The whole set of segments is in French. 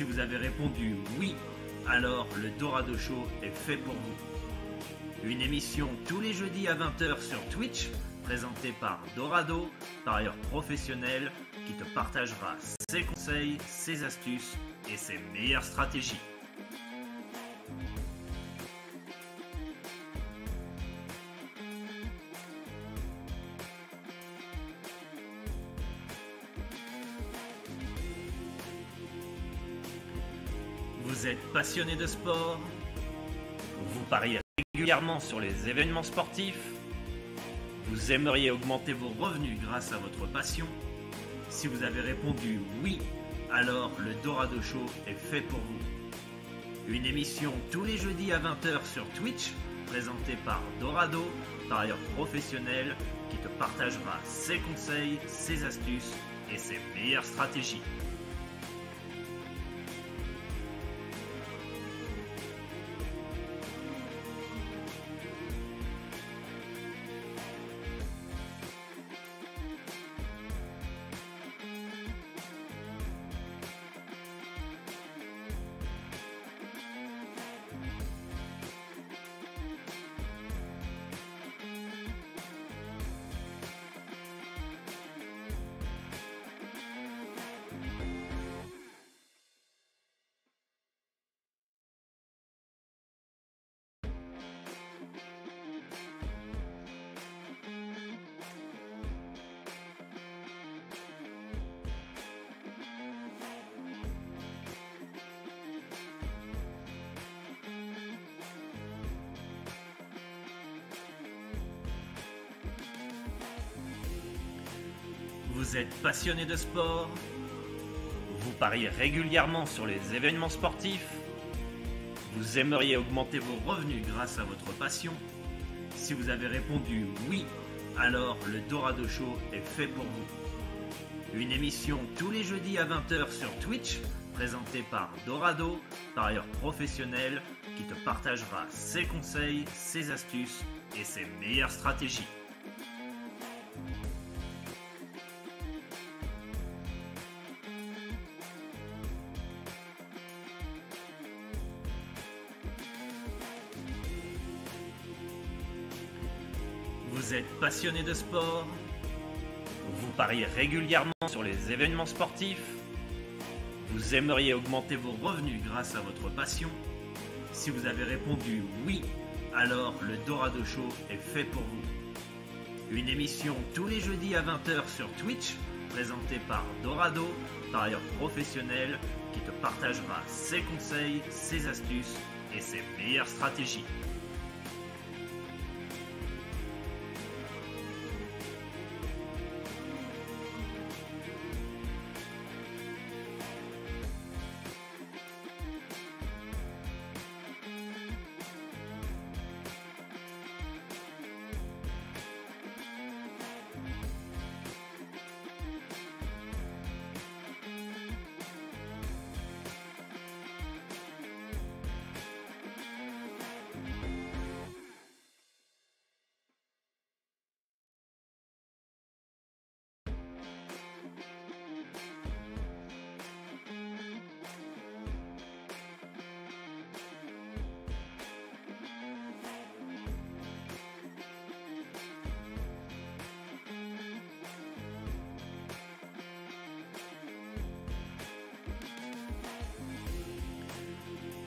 Si vous avez répondu oui, alors le Dorado Show est fait pour vous. Une émission tous les jeudis à 20 h sur Twitch, présentée par Dorado, parieur professionnel, qui te partagera ses conseils, ses astuces et ses meilleures stratégies. Vous êtes passionné de sport? Vous pariez régulièrement sur les événements sportifs? Vous aimeriez augmenter vos revenus grâce à votre passion? Si vous avez répondu oui, alors le Dorado Show est fait pour vous. Une émission tous les jeudis à 20 h sur Twitch, présentée par Dorado, parieur professionnel, qui te partagera ses conseils, ses astuces et ses meilleures stratégies. Vous êtes passionné de sport? Vous pariez régulièrement sur les événements sportifs? Vous aimeriez augmenter vos revenus grâce à votre passion? Si vous avez répondu oui, alors le Dorado Show est fait pour vous. Une émission tous les jeudis à 20 h sur Twitch, présentée par Dorado, parieur professionnel, qui te partagera ses conseils, ses astuces et ses meilleures stratégies. Vous êtes passionné de sport? Vous pariez régulièrement sur les événements sportifs? Vous aimeriez augmenter vos revenus grâce à votre passion? Si vous avez répondu oui, alors le Dorado Show est fait pour vous. Une émission tous les jeudis à 20 h sur Twitch, présentée par Dorado, parieur professionnel, qui te partagera ses conseils, ses astuces et ses meilleures stratégies.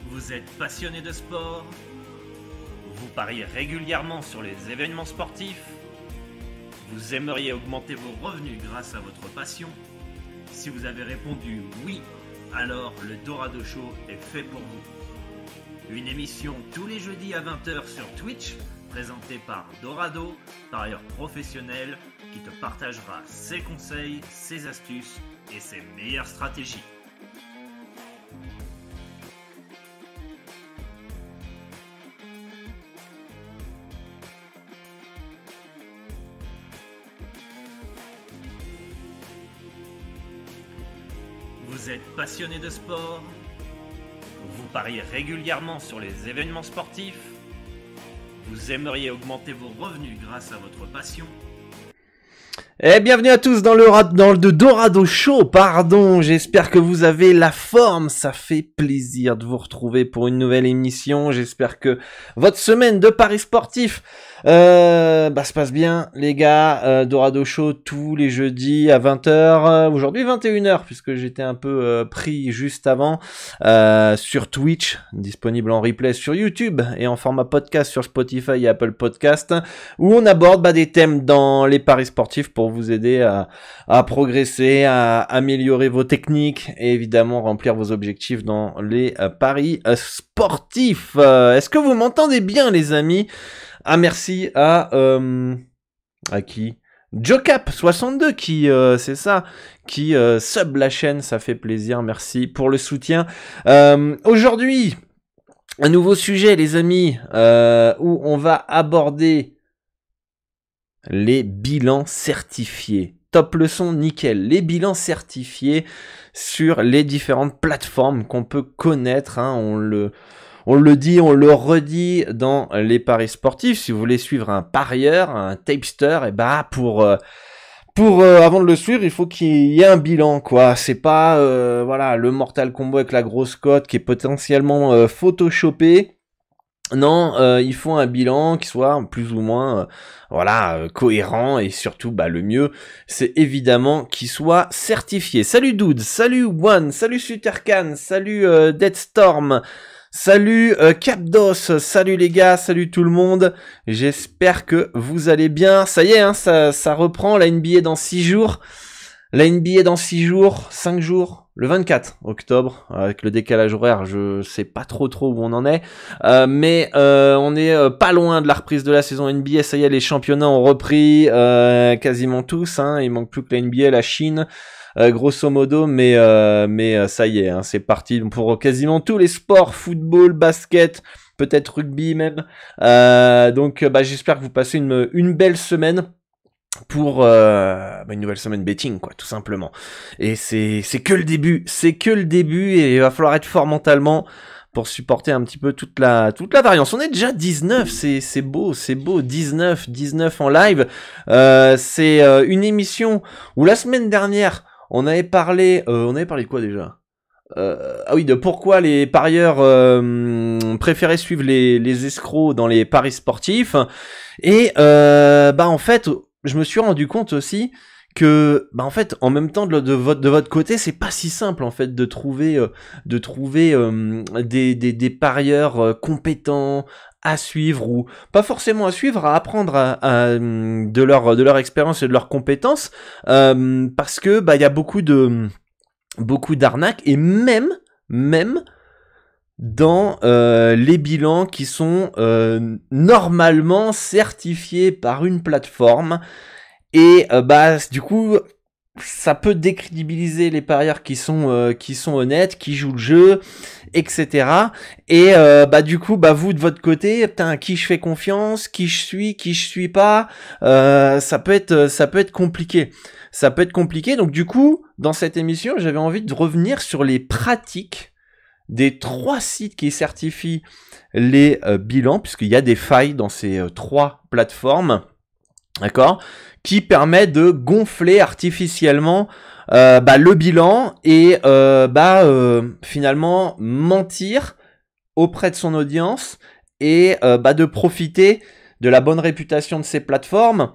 Vous êtes passionné de sport? Vous pariez régulièrement sur les événements sportifs? Vous aimeriez augmenter vos revenus grâce à votre passion? Si vous avez répondu oui, alors le Dorado Show est fait pour vous. Une émission tous les jeudis à 20 h sur Twitch, présentée par Dorado, parieur professionnel, qui te partagera ses conseils, ses astuces et ses meilleures stratégies. Vous êtes passionné de sport? Vous pariez régulièrement sur les événements sportifs? Vous aimeriez augmenter vos revenus grâce à votre passion? Et bienvenue à tous dans le Dorado Show, pardon, j'espère que vous avez la forme, ça fait plaisir de vous retrouver pour une nouvelle émission, j'espère que votre semaine de paris sportif se passe bien les gars. Dorado Show tous les jeudis à 20h, aujourd'hui 21h puisque j'étais un peu pris juste avant, sur Twitch, disponible en replay sur YouTube et en format podcast sur Spotify et Apple Podcast, où on aborde des thèmes dans les paris sportifs pour vous aider à progresser, à améliorer vos techniques et évidemment remplir vos objectifs dans les paris sportifs. Est-ce que vous m'entendez bien les amis? Ah merci à qui? Jocap62 qui c'est ça, qui sub la chaîne, ça fait plaisir, merci pour le soutien. Aujourd'hui, un nouveau sujet les amis, où on va aborder les bilans certifiés. Top leçon, nickel. Les bilans certifiés sur les différentes plateformes qu'on peut connaître, hein, on le dit, on le redit dans les paris sportifs. Si vous voulez suivre un parieur, un tapster, et pour avant de le suivre, il faut qu'il y ait un bilan, quoi. C'est pas voilà le Mortal Kombo avec la grosse cote qui est potentiellement photoshopé. Non, il faut un bilan qui soit plus ou moins cohérent et surtout le mieux, c'est évidemment qu'il soit certifié. Salut Dude, salut One, salut Sutercan, salut Deadstorm. Salut Capdos, salut les gars, salut tout le monde, j'espère que vous allez bien. Ça y est, hein, ça reprend, la NBA dans 6 jours, la NBA dans 6 jours, 5 jours, le 24 octobre, avec le décalage horaire, je sais pas trop où on en est, mais on est pas loin de la reprise de la saison NBA, ça y est, les championnats ont repris, quasiment tous, hein, il manque plus que la NBA, la Chine, grosso modo, mais ça y est, hein, c'est parti pour quasiment tous les sports, football, basket, peut-être rugby même. Donc j'espère que vous passez une belle semaine pour une nouvelle semaine betting, quoi, tout simplement. Et c'est que le début, et il va falloir être fort mentalement pour supporter un petit peu toute la variance. On est déjà 19, c'est beau, 19 en live. C'est une émission où la semaine dernière on avait parlé de quoi déjà? De pourquoi les parieurs préféraient suivre les escrocs dans les paris sportifs. Et en fait, je me suis rendu compte aussi que en fait, en même temps de votre côté, c'est pas si simple en fait de trouver des parieurs compétents à suivre, ou pas forcément à suivre, à apprendre de leur expérience et de leurs compétences, parce que il y a beaucoup d'arnaques, et même dans les bilans qui sont normalement certifiés par une plateforme. Et du coup, ça peut décrédibiliser les parieurs qui sont honnêtes, qui jouent le jeu, etc. Et du coup, vous de votre côté, qui je fais confiance, qui je suis pas, ça peut être compliqué. Ça peut être compliqué. Donc du coup, dans cette émission, j'avais envie de revenir sur les pratiques des 3 sites qui certifient les bilans, puisqu'il y a des failles dans ces 3 plateformes, d'accord, qui permet de gonfler artificiellement le bilan et finalement mentir auprès de son audience et de profiter de la bonne réputation de ces plateformes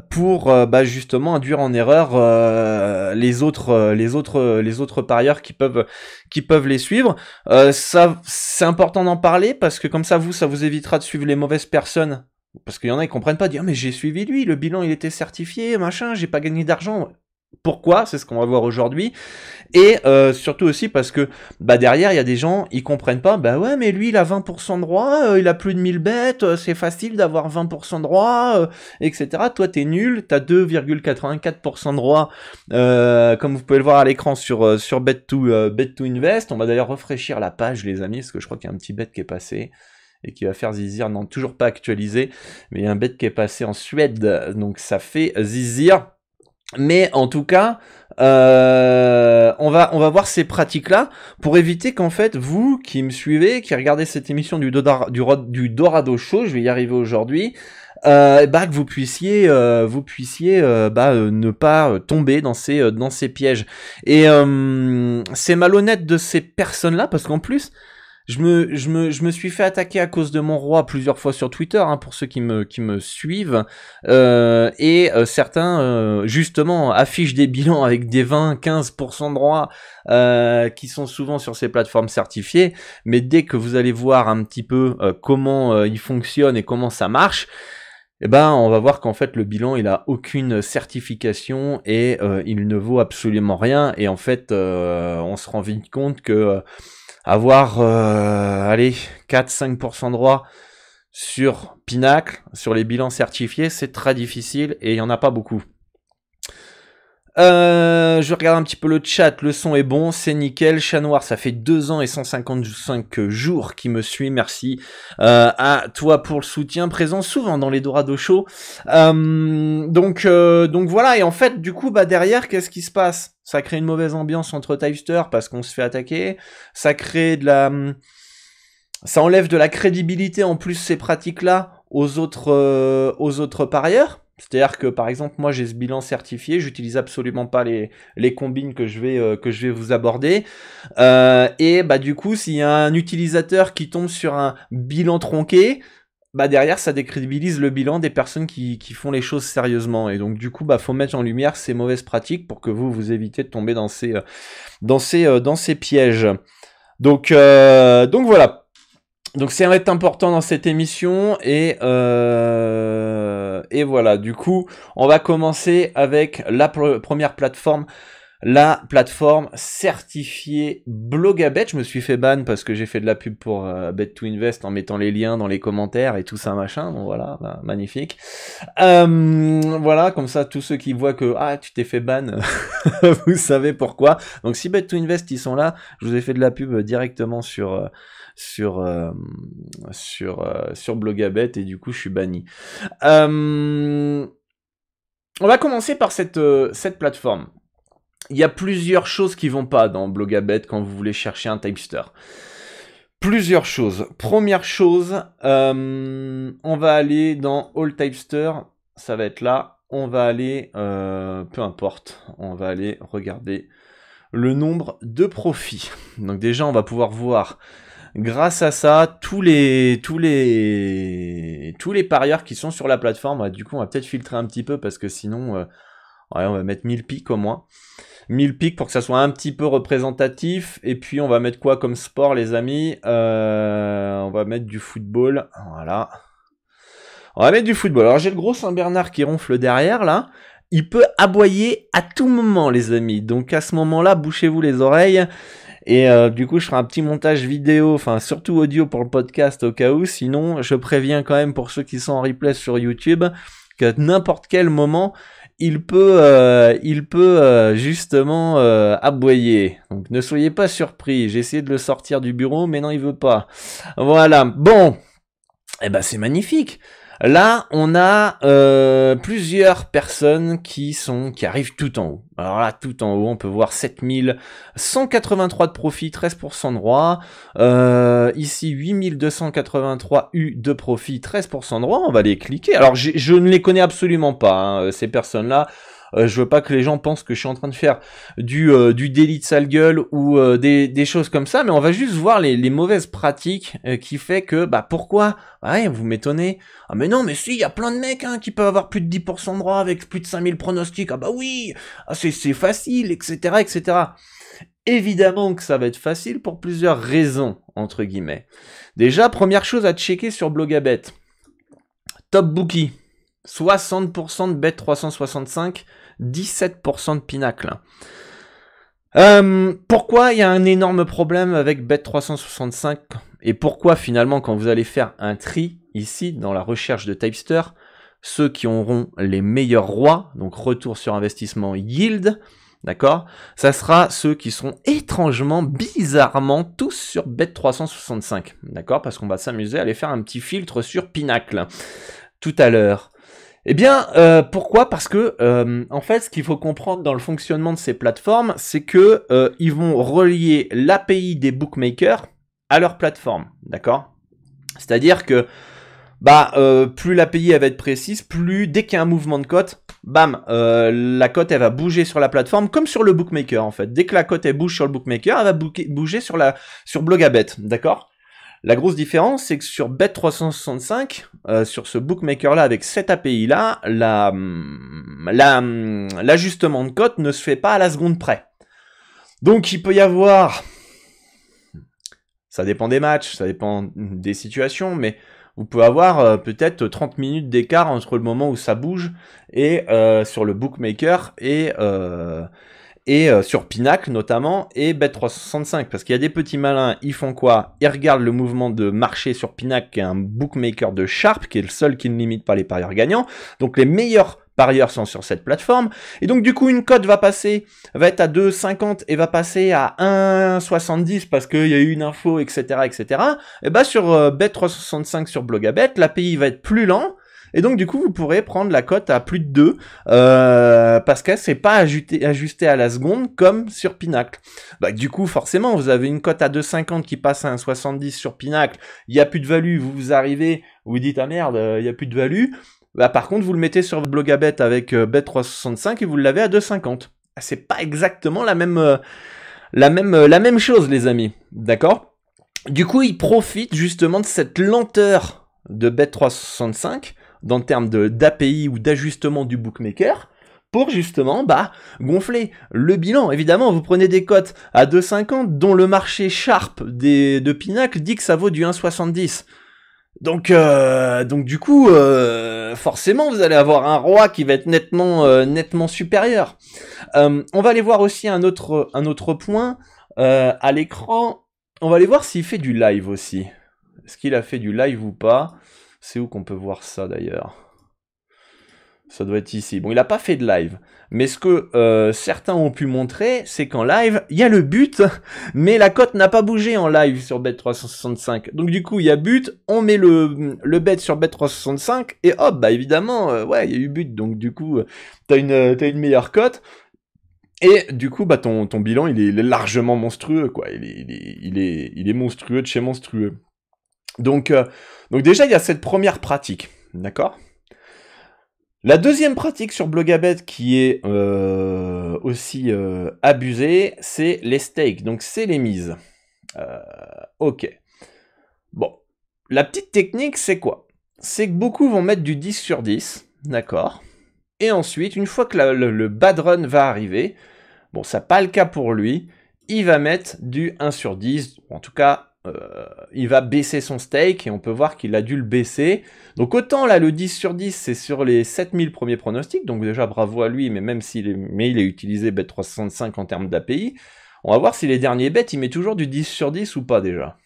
pour justement induire en erreur les autres parieurs qui peuvent les suivre. Ça, c'est important d'en parler parce que comme ça vous évitera de suivre les mauvaises personnes. Parce qu'il y en a qui comprennent pas, dire mais j'ai suivi lui, le bilan il était certifié, machin, j'ai pas gagné d'argent. Pourquoi? C'est ce qu'on va voir aujourd'hui. Et surtout aussi parce que derrière il y a des gens, ils comprennent pas, ouais mais lui il a 20% de droit, il a plus de 1000 bêtes, c'est facile d'avoir 20% de droit, etc. Toi t'es nul, t'as 2,84% de droit, comme vous pouvez le voir à l'écran sur Bet2Invest. On va d'ailleurs rafraîchir la page les amis, parce que je crois qu'il y a un petit bet qui est passé et qui va faire zizir, non toujours pas actualisé, mais il y a un bet qui est passé en Suède, donc ça fait zizir. Mais en tout cas, on va voir ces pratiques-là pour éviter qu'en fait, vous qui me suivez, qui regardez cette émission du Dorado Show, je vais y arriver aujourd'hui, bah, que vous puissiez ne pas tomber dans ces pièges. Et c'est malhonnête de ces personnes-là, parce qu'en plus, je me suis fait attaquer à cause de mon roi plusieurs fois sur Twitter, hein, pour ceux qui me suivent. Certains, justement, affichent des bilans avec des 20-15% de droits, qui sont souvent sur ces plateformes certifiées. Mais dès que vous allez voir un petit peu comment ils fonctionnent et comment ça marche, eh ben, on va voir qu'en fait, le bilan, il a aucune certification et il ne vaut absolument rien. Et en fait, on se rend vite compte que avoir, 4-5% de droit sur Pinacle, sur les bilans certifiés, c'est très difficile et il n'y en a pas beaucoup. Je regarde un petit peu le chat, le son est bon, c'est nickel. Chat Noir, ça fait 2 ans et 155 jours qui me suit, merci à toi pour le soutien, présent souvent dans les Dorado Show. Donc voilà, et en fait, du coup, bah derrière, qu'est-ce qui se passe? Ça crée une mauvaise ambiance entre Typester parce qu'on se fait attaquer, ça crée ça enlève de la crédibilité en plus ces pratiques-là aux autres parieurs. C'est-à-dire que par exemple moi j'ai ce bilan certifié, j'utilise absolument pas les combines que je vais vous aborder, et bah du coup s'il y a un utilisateur qui tombe sur un bilan tronqué, bah derrière ça décrédibilise le bilan des personnes qui font les choses sérieusement, et donc du coup bah faut mettre en lumière ces mauvaises pratiques pour que vous évitez de tomber dans ces pièges. Donc voilà. Donc ça va être important dans cette émission et voilà, du coup on va commencer avec la première plateforme, la plateforme certifiée Blogabet. Je me suis fait ban parce que j'ai fait de la pub pour Bet2Invest en mettant les liens dans les commentaires et tout ça machin, bon voilà, bah, magnifique. Voilà, comme ça tous ceux qui voient que tu t'es fait ban, vous savez pourquoi. Donc si Bet2Invest ils sont là, je vous ai fait de la pub directement sur Blogabet et du coup je suis banni. On va commencer par cette plateforme. Il y a plusieurs choses qui vont pas dans Blogabet quand vous voulez chercher un Typester. Plusieurs choses. Première chose, on va aller dans All Typester, ça va être là. On va aller, peu importe, on va aller regarder le nombre de profits. Donc déjà on va pouvoir voir grâce à ça tous les parieurs qui sont sur la plateforme. Du coup on va peut-être filtrer un petit peu parce que sinon on va mettre 1000 pics au moins. 1000 pics pour que ça soit un petit peu représentatif. Et puis on va mettre quoi comme sport les amis? On va mettre du football. Voilà. On va mettre du football. Alors j'ai le gros Saint-Bernard qui ronfle derrière là. Il peut aboyer à tout moment les amis. Donc à ce moment-là, bouchez-vous les oreilles. Et du coup je ferai un petit montage vidéo, enfin surtout audio pour le podcast au cas où. Sinon je préviens quand même pour ceux qui sont en replay sur YouTube qu'à n'importe quel moment il peut justement aboyer. Donc ne soyez pas surpris. J'ai essayé de le sortir du bureau, mais non, il veut pas. Voilà. Bon, eh ben c'est magnifique. Là, on a plusieurs personnes qui arrivent tout en haut. Alors là, tout en haut, on peut voir 7183 de profit, 13% de droit. Ici, 8283 U de profit, 13% de droit. On va les cliquer. Alors, je ne les connais absolument pas, hein, ces personnes-là. Je veux pas que les gens pensent que je suis en train de faire du délit de sale gueule ou des choses comme ça, mais on va juste voir les mauvaises pratiques qui fait que, bah pourquoi? Ouais, vous m'étonnez. Ah mais non, mais si, il y a plein de mecs qui peuvent avoir plus de 10% de droit avec plus de 5000 pronostics. Ah bah oui, c'est facile, etc., etc. Évidemment que ça va être facile pour plusieurs raisons, entre guillemets. Déjà, première chose à checker sur Blogabet. Top Bookie. 60% de Bet365, 17% de Pinacle. Pourquoi il y a un énorme problème avec Bet365 et pourquoi finalement quand vous allez faire un tri ici dans la recherche de Typester, ceux qui auront les meilleurs rois, donc retour sur investissement yield, d'accord, ça sera ceux qui seront étrangement, bizarrement tous sur Bet365, d'accord, parce qu'on va s'amuser à aller faire un petit filtre sur Pinacle tout à l'heure. Eh bien, pourquoi? Parce que, en fait, ce qu'il faut comprendre dans le fonctionnement de ces plateformes, c'est que ils vont relier l'API des bookmakers à leur plateforme, d'accord? C'est-à-dire que bah plus l'API elle va être précise, plus dès qu'il y a un mouvement de cote, bam, la cote elle va bouger sur la plateforme comme sur le bookmaker en fait. Dès que la cote elle bouge sur le bookmaker, elle va bouger sur Blogabet, d'accord? La grosse différence, c'est que sur Bet365, sur ce bookmaker-là, avec cette API-là, l'ajustement de cote ne se fait pas à la seconde près. Donc, il peut y avoir... Ça dépend des matchs, ça dépend des situations, mais vous pouvez avoir peut-être 30 minutes d'écart entre le moment où ça bouge et sur le bookmaker et sur Pinacle notamment, et Bet365, parce qu'il y a des petits malins, ils font quoi? Ils regardent le mouvement de marché sur Pinacle, qui est un bookmaker de Sharp, qui est le seul qui ne limite pas les parieurs gagnants, donc les meilleurs parieurs sont sur cette plateforme, et donc du coup une cote va être à 2,50 et va passer à 1,70 parce qu'il y a eu une info, etc., etc., et bah sur Bet365 sur Blogabet, l'API va être plus lent, et donc du coup vous pourrez prendre la cote à plus de 2 parce que c'est pas ajusté à la seconde comme sur Pinacle. Bah, du coup forcément vous avez une cote à 2,50 qui passe à 1,70 sur Pinacle, il n'y a plus de value, vous arrivez, vous dites ah merde, il n'y a plus de value. Bah, par contre vous le mettez sur votre Blogabet avec Bet365 et vous l'avez à 2,50. C'est pas exactement la même chose les amis, d'accord? Du coup il profite justement de cette lenteur de Bet365 dans le terme d'API ou d'ajustement du bookmaker, pour justement gonfler le bilan. Évidemment, vous prenez des cotes à 2,50 dont le marché Sharp de Pinacle dit que ça vaut du 1,70. Donc du coup, forcément, vous allez avoir un roi qui va être nettement supérieur. On va aller voir aussi un autre point à l'écran. On va aller voir s'il fait du live aussi. Est-ce qu'il a fait du live ou pas? C'est où qu'on peut voir ça d'ailleurs? Ça doit être ici. Bon, il n'a pas fait de live. Mais ce que certains ont pu montrer, c'est qu'en live, il y a le but, mais la cote n'a pas bougé en live sur Bet365. Donc du coup, il y a but, on met le bet sur Bet365, et hop, bah évidemment, ouais, il y a eu but. Donc du coup, t'as une meilleure cote. Et du coup, bah ton bilan, il est largement monstrueux, quoi. Il est monstrueux de chez monstrueux. Donc déjà, il y a cette première pratique, d'accord? La deuxième pratique sur Blogabet qui est aussi abusée, c'est les stakes, donc c'est les mises. Ok. Bon, la petite technique, c'est quoi? C'est que beaucoup vont mettre du 10 sur 10, d'accord? Et ensuite, une fois que le bad run va arriver, bon, ça n'est pas le cas pour lui, il va mettre du 1 sur 10, en tout cas, il va baisser son stake, et on peut voir qu'il a dû le baisser. Donc autant là, le 10 sur 10, c'est sur les 7000 premiers pronostics, donc déjà bravo à lui, mais même s'il il a utilisé Bet365 en termes d'API, on va voir si les derniers bets, il met toujours du 10 sur 10 ou pas déjà.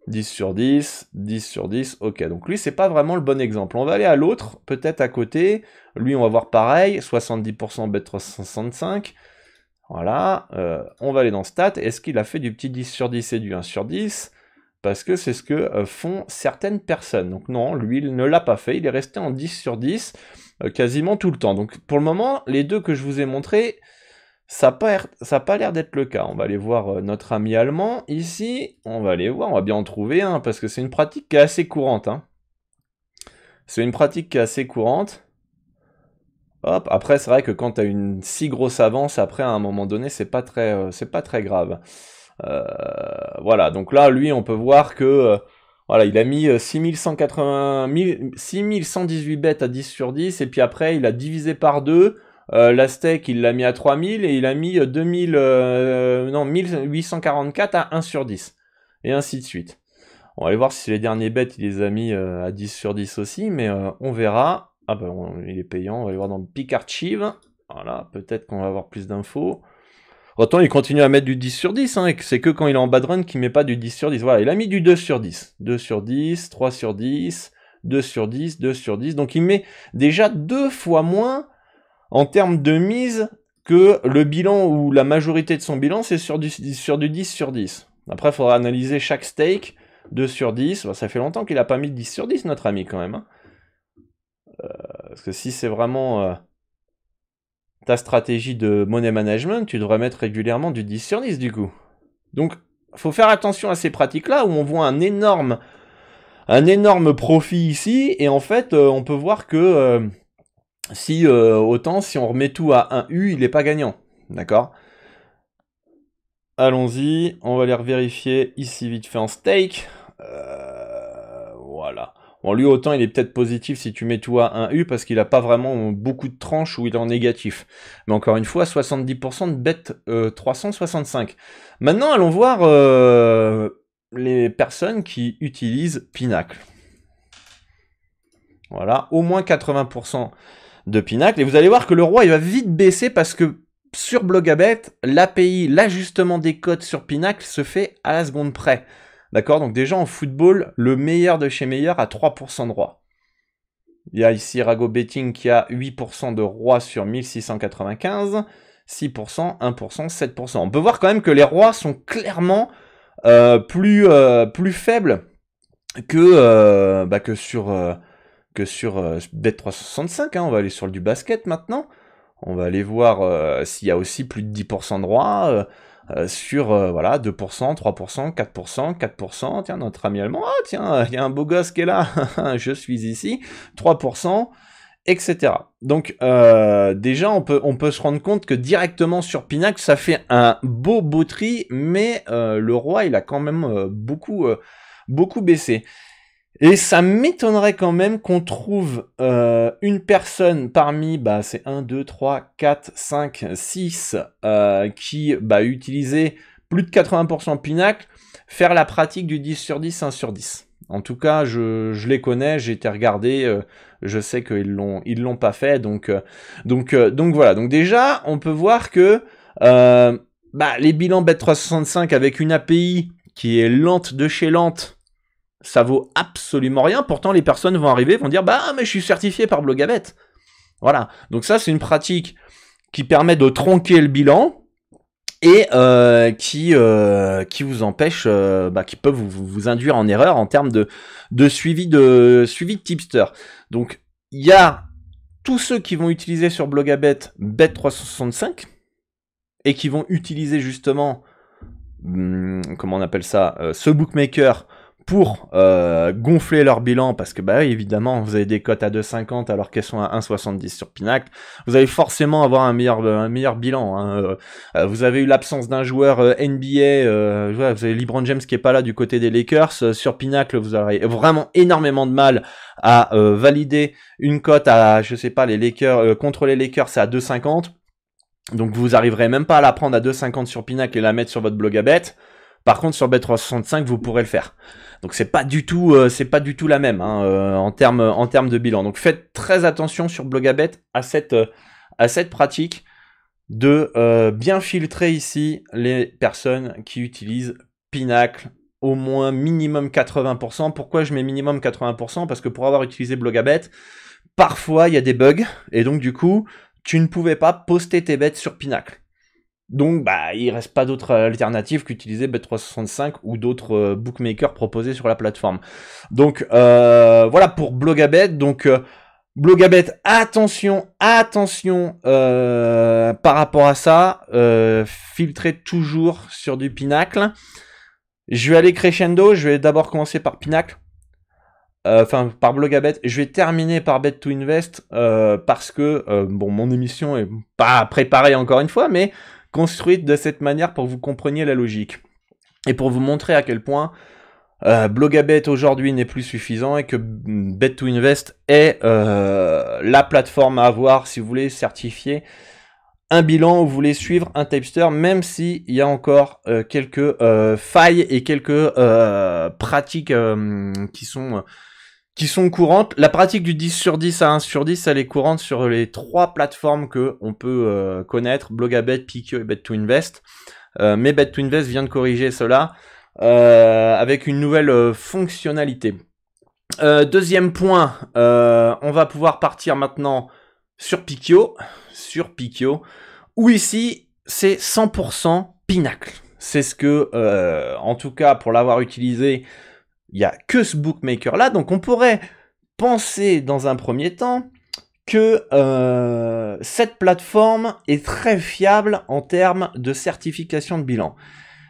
10 sur 10, 10 sur 10, ok, donc lui c'est pas vraiment le bon exemple. On va aller à l'autre, peut-être à côté, lui on va voir pareil, 70% Bet365, voilà, on va aller dans Stats, est-ce qu'il a fait du petit 10 sur 10 et du 1 sur 10? Parce que c'est ce que font certaines personnes. Donc non, lui il ne l'a pas fait, il est resté en 10 sur 10 quasiment tout le temps. Donc pour le moment, les deux que je vous ai montrés, ça n'a pas l'air d'être le cas. On va aller voir notre ami allemand ici, on va aller voir, on va bien en trouver un, parce que c'est une pratique qui est assez courante. Hein. C'est une pratique qui est assez courante. Hop, après c'est vrai que quand tu as une si grosse avance, après à un moment donné, c'est pas très grave. Voilà, donc là, lui, on peut voir que voilà, il a mis 6118 bêtes à 10 sur 10, et puis après, il a divisé par 2, la stake, il l'a mis à 3000, et il a mis 1844 à 1 sur 10, et ainsi de suite. On va aller voir si les derniers bêtes, il les a mis à 10 sur 10 aussi, mais on verra. Ah ben, il est payant, on va aller voir dans Pick Archive. Voilà, peut-être qu'on va avoir plus d'infos. Autant il continue à mettre du 10 sur 10, hein, et c'est que quand il est en bad run qu'il met pas du 10 sur 10. Voilà, il a mis du 2 sur 10. 2 sur 10, 3 sur 10, 2 sur 10, 2 sur 10. Donc il met déjà 2 fois moins en termes de mise que le bilan, ou la majorité de son bilan, c'est sur du 10 sur 10. Après, il faudra analyser chaque stake. 2 sur 10, ça fait longtemps qu'il n'a pas mis de 10 sur 10, notre ami, quand même. Hein. Parce que si c'est vraiment ta stratégie de money management, tu devrais mettre régulièrement du 10 sur 10, du coup. Donc, il faut faire attention à ces pratiques-là, où on voit un énorme un énorme profit ici, et en fait, on peut voir que si on remet tout à 1 U, il n'est pas gagnant, d'accord? Allons-y, on va aller vérifier ici vite fait en stake. Voilà. Bon, lui, autant il est peut-être positif si tu mets tout à 1 U, parce qu'il n'a pas vraiment beaucoup de tranches où il est en négatif. Mais encore une fois, 70% de bet 365. Maintenant, allons voir les personnes qui utilisent Pinacle. Voilà, au moins 80% de Pinacle. Et vous allez voir que le roi, il va vite baisser parce que sur Blogabet, l'API, l'ajustement des codes sur Pinacle se fait à la seconde près. D'accord? Donc déjà en football, le meilleur de chez meilleur a 3% de roi. Il y a ici Rago Betting qui a 8% de roi sur 1695, 6%, 1%, 7%. On peut voir quand même que les rois sont clairement plus faibles que sur Bet365, hein. On va aller sur du basket maintenant. On va aller voir s'il y a aussi plus de 10% de droits sur voilà, 2%, 3%, 4%, 4%. Tiens, notre ami allemand, ah tiens, il y a un beau gosse qui est là, je suis ici, 3%, etc. Donc déjà, on peut se rendre compte que directement sur Pinacle, ça fait un beau tri, mais le roi, il a quand même beaucoup baissé. Et ça m'étonnerait quand même qu'on trouve une personne parmi, c'est 1, 2, 3, 4, 5, 6, qui utilisait plus de 80% Pinacle, faire la pratique du 10 sur 10, 1 sur 10. En tout cas, je les connais, j'ai été regardé, je sais qu'ils l'ont pas fait, donc voilà. Donc déjà, on peut voir que les bilans Bet365 avec une API qui est lente de chez lente, ça vaut absolument rien. Pourtant, les personnes vont arriver, vont dire, mais je suis certifié par Blogabet. Voilà. Donc ça, c'est une pratique qui permet de tronquer le bilan et qui vous empêche, qui peut vous induire en erreur en termes de suivi de tipster. Donc, il y a tous ceux qui vont utiliser sur Blogabet Bet365 et qui vont utiliser justement, comment on appelle ça, ce bookmaker pour gonfler leur bilan, parce que évidemment vous avez des cotes à 2,50 alors qu'elles sont à 1,70 sur Pinacle, vous allez forcément avoir un meilleur bilan, hein. Vous avez eu l'absence d'un joueur NBA, vous avez LeBron James qui est pas là du côté des Lakers, sur Pinacle vous aurez vraiment énormément de mal à valider une cote à, je sais pas, les Lakers contre les Lakers, c'est à 2,50, donc vous arriverez même pas à la prendre à 2,50 sur Pinacle et la mettre sur votre Blogabet. Par contre, sur Bet365, vous pourrez le faire. Donc c'est pas du tout la même, hein, en termes de bilan. Donc faites très attention sur Blogabet à cette pratique de bien filtrer ici les personnes qui utilisent Pinacle, au moins minimum 80%. Pourquoi je mets minimum 80%? Parce que pour avoir utilisé Blogabet, parfois il y a des bugs et donc du coup tu ne pouvais pas poster tes bets sur Pinacle. Donc, il reste pas d'autre alternative qu'utiliser Bet365 ou d'autres bookmakers proposés sur la plateforme. Donc, voilà pour Blogabet. Donc, Blogabet, attention, par rapport à ça, filtrez toujours sur du Pinacle. Je vais aller crescendo, je vais d'abord commencer par Pinacle. Par Blogabet, je vais terminer par Bet2Invest parce que, mon émission est pas préparée encore une fois, mais construite de cette manière pour que vous compreniez la logique. Et pour vous montrer à quel point Blogabet aujourd'hui n'est plus suffisant et que Bet2Invest est la plateforme à avoir si vous voulez certifier un bilan ou vous voulez suivre un tipster, même s'il y a encore quelques failles et quelques pratiques qui sont courantes. La pratique du 10 sur 10 à 1 sur 10, elle est courante sur les 3 plateformes que on peut connaître, Blogabet, Pikio et Bet2Invest. Mais Bet2Invest vient de corriger cela avec une nouvelle fonctionnalité. Deuxième point, on va pouvoir partir maintenant sur Pikio, où ici, c'est 100% Pinacle. C'est ce que, en tout cas, pour l'avoir utilisé, il n'y a que ce bookmaker-là, donc on pourrait penser dans un premier temps que cette plateforme est très fiable en termes de certification de bilan.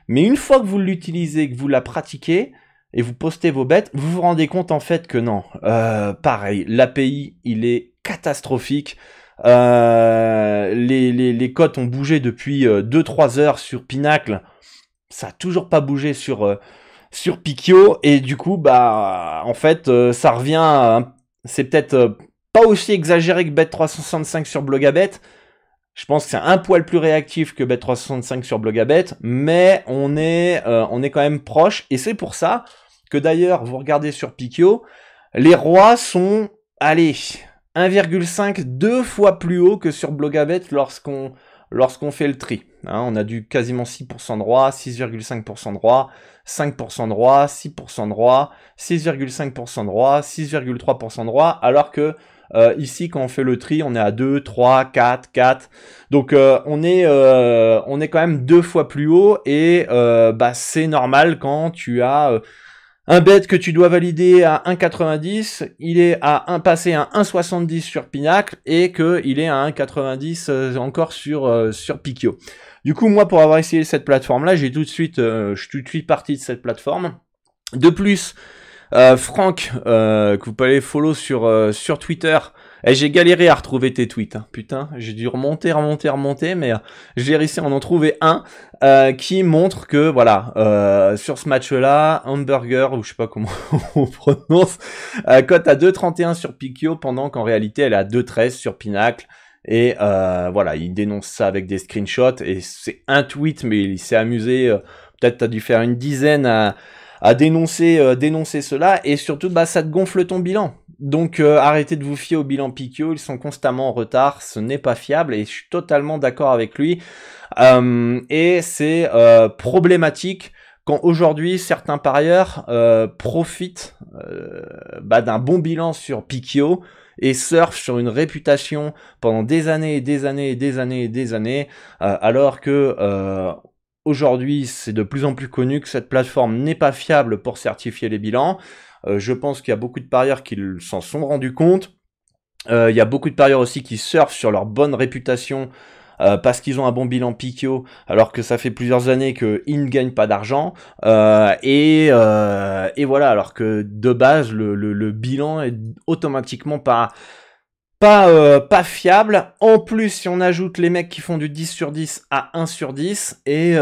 Mais une fois que vous l'utilisez, que vous la pratiquez, et vous postez vos bêtes, vous vous rendez compte en fait que non. Pareil, l'API, il est catastrophique. Les cotes ont bougé depuis 2-3 heures sur Pinacle. Ça a toujours pas bougé sur Pikio. Et du coup, bah, en fait, ça revient. C'est peut-être pas aussi exagéré que Bet365 sur Blogabet. Je pense que c'est un poil plus réactif que Bet365 sur Blogabet, mais on est quand même proche. Et c'est pour ça que d'ailleurs, vous regardez sur Pikio, les rois sont, allez, 1,5, 2 fois plus haut que sur Blogabet lorsqu'on fait le tri. Hein, on a du quasiment 6% de rois, 6,5% de rois, 5% de rois, 6% de rois, 6,5% de rois, 6,3% de rois, alors que ici, quand on fait le tri, on est à 2, 3, 4, 4. Donc, on est quand même 2 fois plus haut et bah, c'est normal quand tu as un bet que tu dois valider à 1,90, il est passé à 1,70 sur Pinacle et qu'il est à 1,90 encore sur Pikio. Du coup, moi, pour avoir essayé cette plateforme-là, je suis tout de suite parti de cette plateforme. De plus, Franck, que vous pouvez aller follow sur Twitter. Et j'ai galéré à retrouver tes tweets, hein. Putain, j'ai dû remonter, mais j'ai réussi à en trouver un qui montre que, voilà, sur ce match-là, Hamburger, ou je sais pas comment on prononce, cote à 2,31 sur Pikio, pendant qu'en réalité, elle est à 2,13 sur Pinacle. Et voilà, il dénonce ça avec des screenshots, et c'est un tweet, mais il s'est amusé, peut-être t'as dû faire une dizaine à dénoncer cela, et surtout, bah, ça te gonfle ton bilan. Donc arrêtez de vous fier au bilan Pikio, ils sont constamment en retard, ce n'est pas fiable, et je suis totalement d'accord avec lui. Et c'est problématique quand aujourd'hui certains parieurs profitent bah, d'un bon bilan sur Pikio et surfent sur une réputation pendant des années et des années et des années et des années, alors que aujourd'hui c'est de plus en plus connu que cette plateforme n'est pas fiable pour certifier les bilans. Je pense qu'il y a beaucoup de parieurs qui s'en sont rendus compte. Il y a beaucoup de parieurs aussi qui surfent sur leur bonne réputation parce qu'ils ont un bon bilan Pikio, alors que ça fait plusieurs années qu'ils ne gagnent pas d'argent. Et voilà, alors que de base, le bilan est automatiquement pas fiable. En plus, si on ajoute les mecs qui font du 10 sur 10 à 1 sur 10, et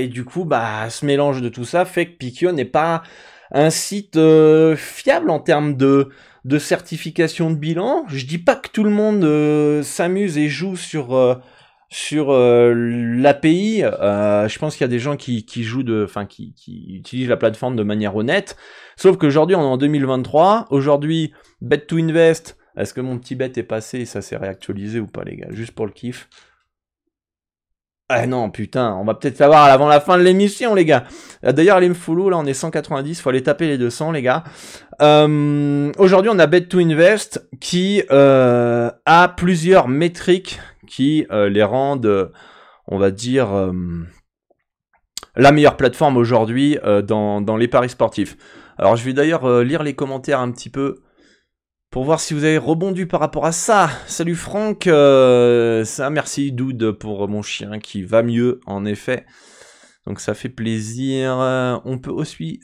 du coup, bah, ce mélange de tout ça fait que Pikio n'est pas un site fiable en termes de certification de bilan. Je dis pas que tout le monde s'amuse et joue sur l'API. Je pense qu'il y a des gens qui jouent qui utilisent la plateforme de manière honnête. Sauf qu'aujourd'hui, on est en 2023. Aujourd'hui, Bet to Invest. Est-ce que mon petit bet est passé et ça s'est réactualisé ou pas, les gars? Juste pour le kiff. Ah non, putain, on va peut-être savoir avant la fin de l'émission, les gars. D'ailleurs, allez me follow, là, on est 190, faut aller taper les 200, les gars. Aujourd'hui, on a Bet2Invest qui a plusieurs métriques qui les rendent, on va dire, la meilleure plateforme aujourd'hui dans les paris sportifs. Alors, je vais d'ailleurs lire les commentaires un petit peu pour voir si vous avez rebondi par rapport à ça. Salut Franck, merci Dude pour mon chien qui va mieux en effet. Donc ça fait plaisir. On peut aussi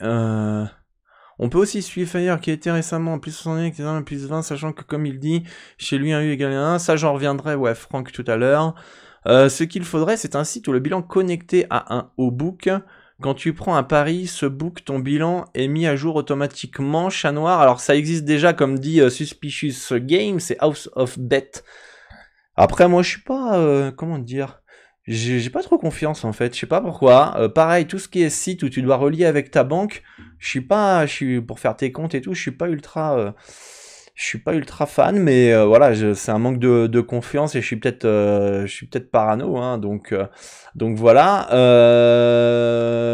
suivre Fire qui a été récemment en plus 61, qui est en plus 20, sachant que comme il dit, chez lui un U égale 1. Ça j'en reviendrai, ouais Franck tout à l'heure. Ce qu'il faudrait, c'est un site où le bilan connecté à un O-book. Quand tu prends un pari, ce book, ton bilan est mis à jour automatiquement, chat noir. Alors ça existe déjà, comme dit Suspicious Game, c'est House of Bet. Après moi je suis pas, comment dire, j'ai pas trop confiance en fait, je sais pas pourquoi. Pareil, tout ce qui est site où tu dois relier avec ta banque, pour faire tes comptes et tout, je suis pas ultra fan, mais voilà, c'est un manque de confiance et je suis peut-être parano, hein, donc voilà.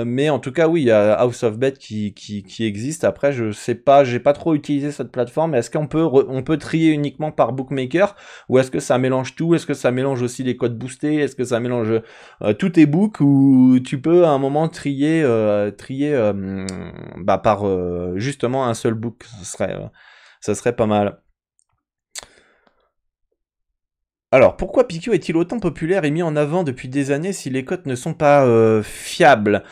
Mais en tout cas, oui, il y a House of Bet qui existe. Après, je sais pas, j'ai pas trop utilisé cette plateforme. Est-ce qu'on peut trier uniquement par bookmaker ou est-ce que ça mélange tout? Est-ce que ça mélange aussi les codes boostés? Est-ce que ça mélange tous tes books ou tu peux à un moment trier par justement un seul book? Ça serait pas mal. Alors, pourquoi Pikio est-il autant populaire et mis en avant depuis des années si les cotes ne sont pas fiables?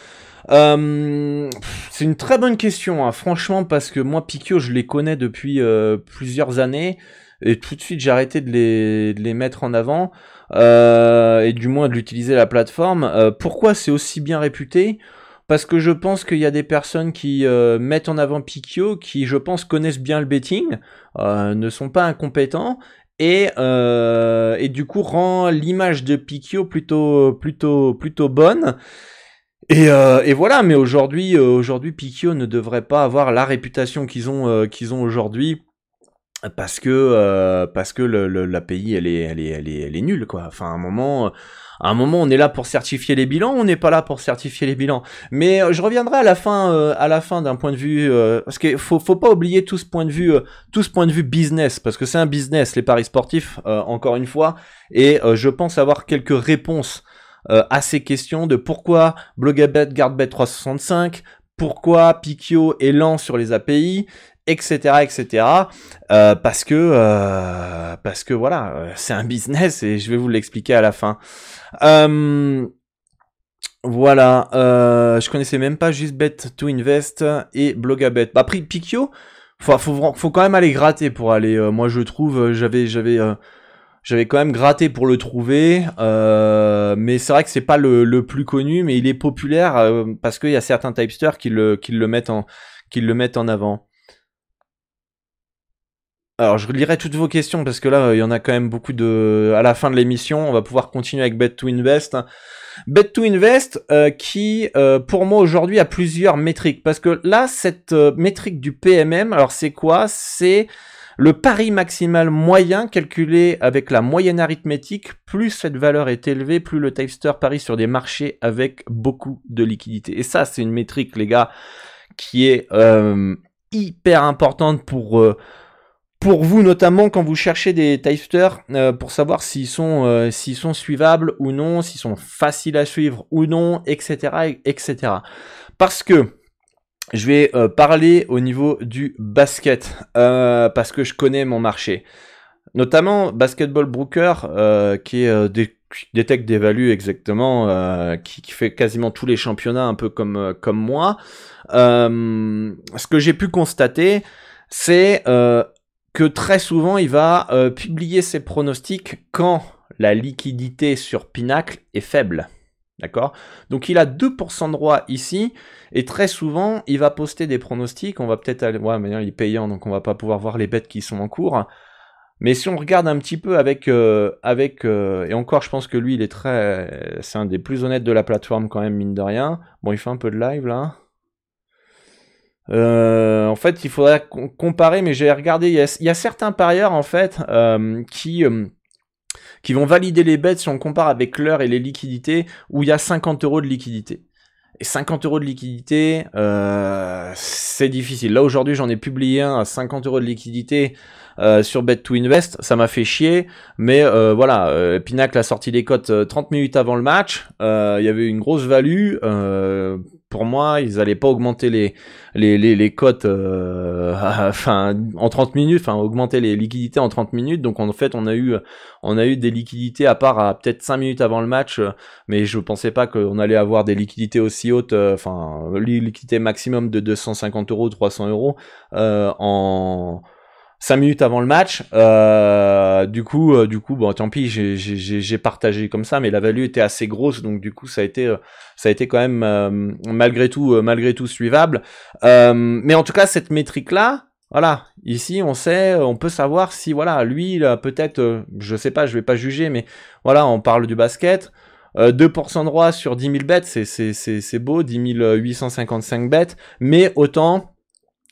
C'est une très bonne question, hein, franchement, parce que moi, Pikio, je les connais depuis plusieurs années, et tout de suite, j'ai arrêté de les mettre en avant, et du moins de l'utiliser la plateforme. Pourquoi c'est aussi bien réputé? Parce que je pense qu'il y a des personnes qui mettent en avant Pikio, qui, je pense, connaissent bien le betting, ne sont pas incompétents, et du coup rend l'image de Pikio plutôt bonne. Et voilà, mais aujourd'hui, Pikio ne devrait pas avoir la réputation qu'ils ont aujourd'hui, parce que l'API elle est nulle, quoi. Enfin, à un moment, on est là pour certifier les bilans, on n'est pas là pour certifier les bilans. Mais je reviendrai à la fin d'un point de vue, parce qu'il faut pas oublier tout ce point de vue business, parce que c'est un business, les paris sportifs, encore une fois, et je pense avoir quelques réponses à ces questions de pourquoi Blogabet garde Bet365, pourquoi Pikio est lent sur les API, etc. Parce que voilà, c'est un business et je vais vous l'expliquer à la fin. Voilà, je connaissais même pas juste Bet2Invest et Blogabet. Bah, après Pikio, faut quand même aller gratter pour aller. Moi, je trouve, j'avais quand même gratté pour le trouver, mais c'est vrai que c'est pas le plus connu, mais il est populaire parce qu'il y a certains typesters qui le mettent en avant. Alors, je lirai toutes vos questions parce que là, il y en a quand même beaucoup à la fin de l'émission. On va pouvoir continuer avec Bet2Invest. Bet2Invest qui, pour moi, aujourd'hui, a plusieurs métriques. Parce que là, cette métrique du PMM, alors c'est quoi? C'est le pari maximal moyen calculé avec la moyenne arithmétique. Plus cette valeur est élevée, plus le tipster parie sur des marchés avec beaucoup de liquidité. Et ça, c'est une métrique, les gars, qui est hyper importante pour vous, notamment quand vous cherchez des tipsters, pour savoir s'ils sont suivables ou non, s'ils sont faciles à suivre ou non, etc. Parce que je vais parler au niveau du basket, parce que je connais mon marché. Notamment Basketball Broker, qui détecte des values exactement, qui fait quasiment tous les championnats, un peu comme moi. Ce que j'ai pu constater, c'est que très souvent, il va publier ses pronostics quand la liquidité sur Pinacle est faible. D'accord? Donc, il a 2% de droit ici, et très souvent, il va poster des pronostics. On va peut-être aller... Ouais, mais il est payant, donc on va pas pouvoir voir les bêtes qui sont en cours. Mais si on regarde un petit peu et encore, je pense que lui, c'est un des plus honnêtes de la plateforme quand même, mine de rien. Bon, il fait un peu de live, là. En fait, il faudrait comparer, mais j'ai regardé, il y a certains parieurs en fait qui vont valider les bets si on compare avec l'heure et les liquidités, où il y a 50 € de liquidité. Et 50 € de liquidité, c'est difficile. Là aujourd'hui, j'en ai publié un à 50 € de liquidité sur Bet2Invest, ça m'a fait chier, mais voilà, Pinacle a sorti les cotes 30 minutes avant le match, il y avait une grosse value, pour moi, ils allaient pas augmenter les cotes enfin en 30 minutes, enfin augmenter les liquidités en 30 minutes, donc en fait on a eu des liquidités à part à peut-être 5 minutes avant le match, mais je pensais pas qu'on allait avoir des liquidités aussi hautes, enfin liquidité maximum de 250 €, 300 € en 5 minutes avant le match. Du coup, bon, tant pis, j'ai partagé comme ça, mais la value était assez grosse, donc du coup, ça a été quand même malgré tout suivable. Mais en tout cas, cette métrique-là, voilà, ici, on peut savoir si, voilà, lui, il a peut-être, je sais pas, je vais pas juger, mais voilà, on parle du basket. 2% de droit sur 10 000 bêtes, c'est beau, 10 855 bêtes, mais autant,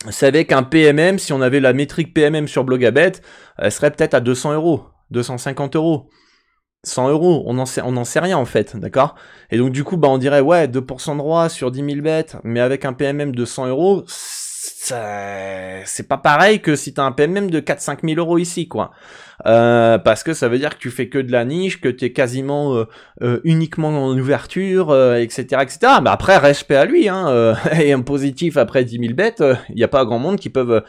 c'est avec un PMM, si on avait la métrique PMM sur Blogabet, elle serait peut-être à 200 €, 250 €, 100 €, on n'en sait rien en fait, d'accord? Et donc du coup, bah on dirait, ouais, 2% de droit sur 10 000 bêtes, mais avec un PMM de 100 €, c'est pas pareil que si t'as un PMM de 4-5 000 € ici, quoi. Parce que ça veut dire que tu fais que de la niche, que t'es quasiment uniquement en ouverture, etc. Mais après, respect à lui, hein, et un positif après 10 000 bêtes, il n'y a pas grand monde qui peuvent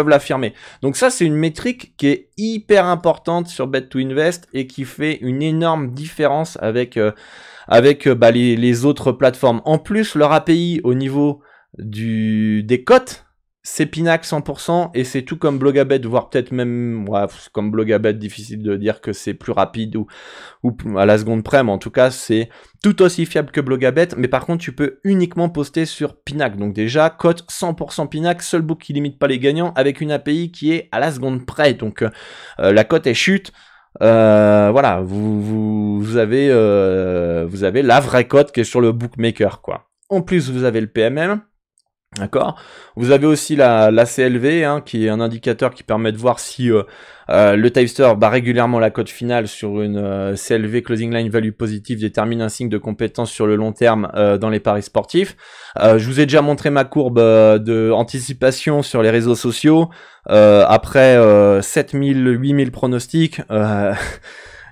l'affirmer. Donc ça, c'est une métrique qui est hyper importante sur Bet2Invest et qui fait une énorme différence avec avec les autres plateformes. En plus, leur API au niveau des cotes, c'est Pinac 100% et c'est tout comme Blogabet, voire peut-être même comme Blogabet, difficile de dire que c'est plus rapide ou à la seconde près, mais en tout cas c'est tout aussi fiable que Blogabet, mais par contre tu peux uniquement poster sur Pinac, donc déjà cote 100% Pinac, seul book qui limite pas les gagnants avec une API qui est à la seconde près, donc la cote est chute. Voilà, vous avez la vraie cote qui est sur le bookmaker, quoi. En plus vous avez le PMM. D'accord. Vous avez aussi la CLV, hein, qui est un indicateur qui permet de voir si le tipster bat régulièrement la cote finale sur une CLV Closing Line Value positive, détermine un signe de compétence sur le long terme dans les paris sportifs. Je vous ai déjà montré ma courbe de anticipation sur les réseaux sociaux. Après 7000, 8000 pronostics,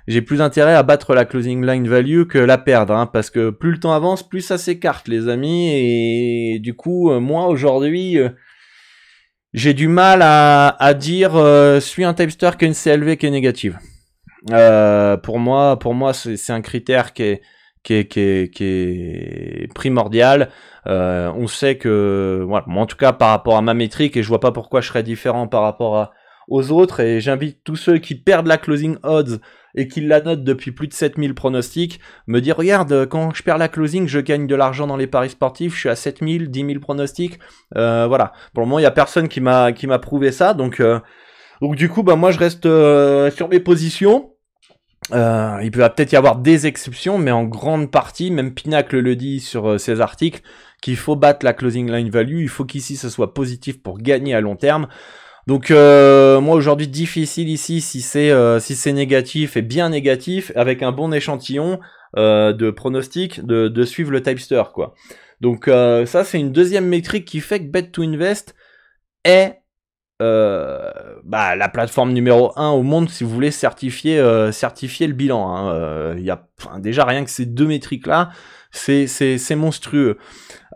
j'ai plus intérêt à battre la closing line value que la perdre, hein, parce que plus le temps avance, plus ça s'écarte, les amis, et du coup, moi, aujourd'hui, j'ai du mal à dire suis un tipster qui a une CLV qui est négative. Pour moi, c'est un critère qui est primordial. On sait que, voilà, moi, en tout cas, par rapport à ma métrique, et je vois pas pourquoi je serais différent par rapport aux autres, et j'invite tous ceux qui perdent la closing odds et qui la notent depuis plus de 7000 pronostics, me dire, regarde, quand je perds la closing, je gagne de l'argent dans les paris sportifs, je suis à 7000, 10 000 pronostics, voilà. Pour le moment, il y a personne qui m'a prouvé ça, donc du coup, moi, je reste sur mes positions. Il peut peut-être y avoir des exceptions, mais en grande partie, même Pinacle le dit sur ses articles, qu'il faut battre la closing line value, il faut qu'ici, ce soit positif pour gagner à long terme. Donc moi aujourd'hui difficile ici si c'est négatif et bien négatif avec un bon échantillon de pronostics de suivre le tipster, quoi. Donc ça c'est une deuxième métrique qui fait que Bet2Invest est la plateforme numéro 1 au monde si vous voulez certifier le bilan, hein. Y a déjà rien que ces deux métriques là, c'est monstrueux.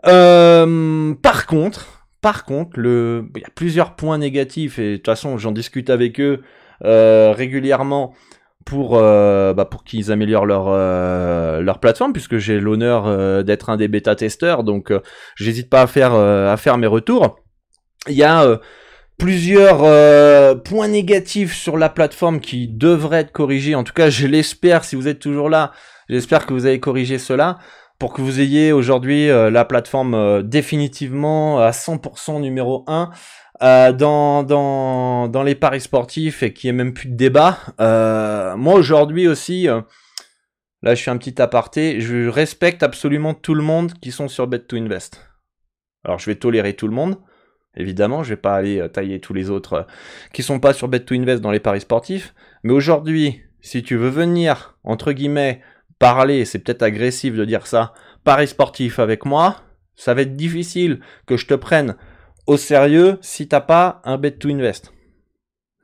Par contre, il y a plusieurs points négatifs et de toute façon j'en discute avec eux régulièrement pour qu'ils améliorent leur plateforme, puisque j'ai l'honneur d'être un des bêta-testeurs, donc j'hésite pas à faire mes retours. Il y a plusieurs points négatifs sur la plateforme qui devraient être corrigés, en tout cas je l'espère, si vous êtes toujours là, j'espère que vous avez corrigé cela, pour que vous ayez aujourd'hui la plateforme définitivement à 100% numéro 1 dans les paris sportifs et qu'il n'y ait même plus de débat. Moi aujourd'hui aussi, là je fais un petit aparté, je respecte absolument tout le monde qui sont sur Bet2Invest. Alors je vais tolérer tout le monde, évidemment, je vais pas aller tailler tous les autres qui sont pas sur Bet2Invest dans les paris sportifs, mais aujourd'hui, si tu veux venir, entre guillemets, parler, c'est peut-être agressif de dire ça, paris sportif avec moi, ça va être difficile que je te prenne au sérieux si t'as pas un Bet2Invest.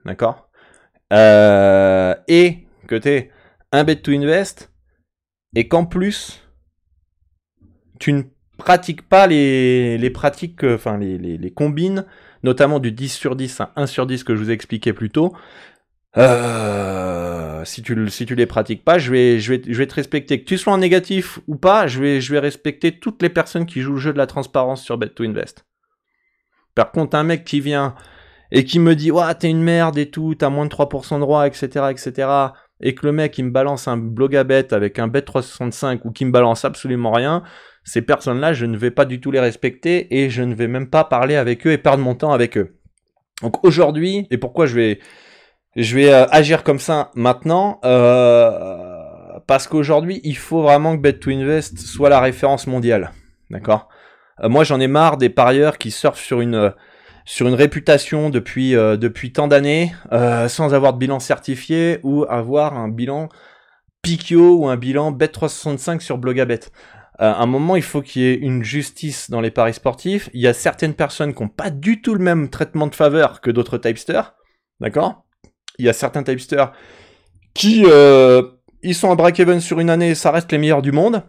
D'accord ? Et que t'aies un Bet2Invest et qu'en plus, tu ne pratiques pas les pratiques, enfin les combines, notamment du 10 sur 10 à 1 sur 10 que je vous ai expliqué plus tôt. Si tu les pratiques pas, je vais te respecter. Que tu sois en négatif ou pas, je vais respecter toutes les personnes qui jouent le jeu de la transparence sur Bet2Invest. Par contre, un mec qui vient et qui me dit « Ouah, t'es une merde et tout, t'as moins de 3% de droit, etc. etc. » et que le mec, il me balance un Blogabet avec un Bet365 ou qui me balance absolument rien, ces personnes-là, je ne vais pas du tout les respecter et je ne vais même pas parler avec eux et perdre mon temps avec eux. Donc aujourd'hui, et pourquoi je vais agir comme ça maintenant, parce qu'aujourd'hui, il faut vraiment que Bet2Invest soit la référence mondiale. D'accord ? Moi, j'en ai marre des parieurs qui surfent sur une réputation depuis tant d'années, sans avoir de bilan certifié ou avoir un bilan Pikio ou un bilan Bet365 sur Blogabet. À un moment, il faut qu'il y ait une justice dans les paris sportifs. Il y a certaines personnes qui n'ont pas du tout le même traitement de faveur que d'autres tipsters. D'accord ? Il y a certains tipsters qui ils sont à break-even sur une année, ça reste les meilleurs du monde.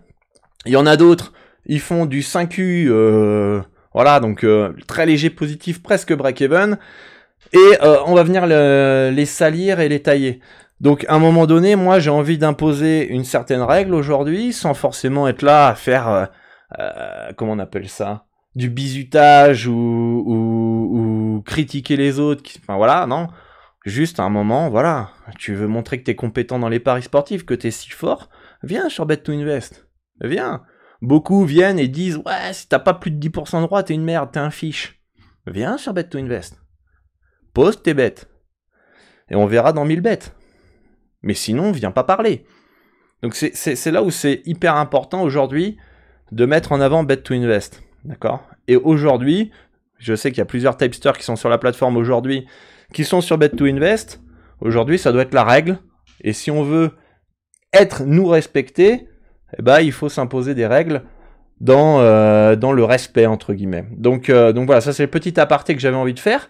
Il y en a d'autres, ils font du 5U, voilà, donc très léger positif, presque break-even. Et on va venir les salir et les tailler. Donc à un moment donné, moi j'ai envie d'imposer une certaine règle aujourd'hui, sans forcément être là à faire, comment on appelle ça, du bizutage ou critiquer les autres. Enfin voilà, non. Juste à un moment, voilà, tu veux montrer que t'es compétent dans les paris sportifs, que t'es si fort, viens sur Bet2Invest. Viens. Beaucoup viennent et disent, ouais, si t'as pas plus de 10% de droit, t'es une merde, t'es un fiche. Viens sur Bet2Invest. Pose tes bêtes. Et on verra dans 1000 bêtes. Mais sinon, viens pas parler. Donc c'est là où c'est hyper important aujourd'hui de mettre en avant Bet2Invest. D'accord ? Et aujourd'hui, je sais qu'il y a plusieurs tipsters qui sont sur la plateforme aujourd'hui, qui sont sur Bet2Invest. Aujourd'hui, ça doit être la règle. Et si on veut être nous respectés, eh ben, il faut s'imposer des règles dans le respect, entre guillemets. Donc voilà, ça c'est le petit aparté que j'avais envie de faire.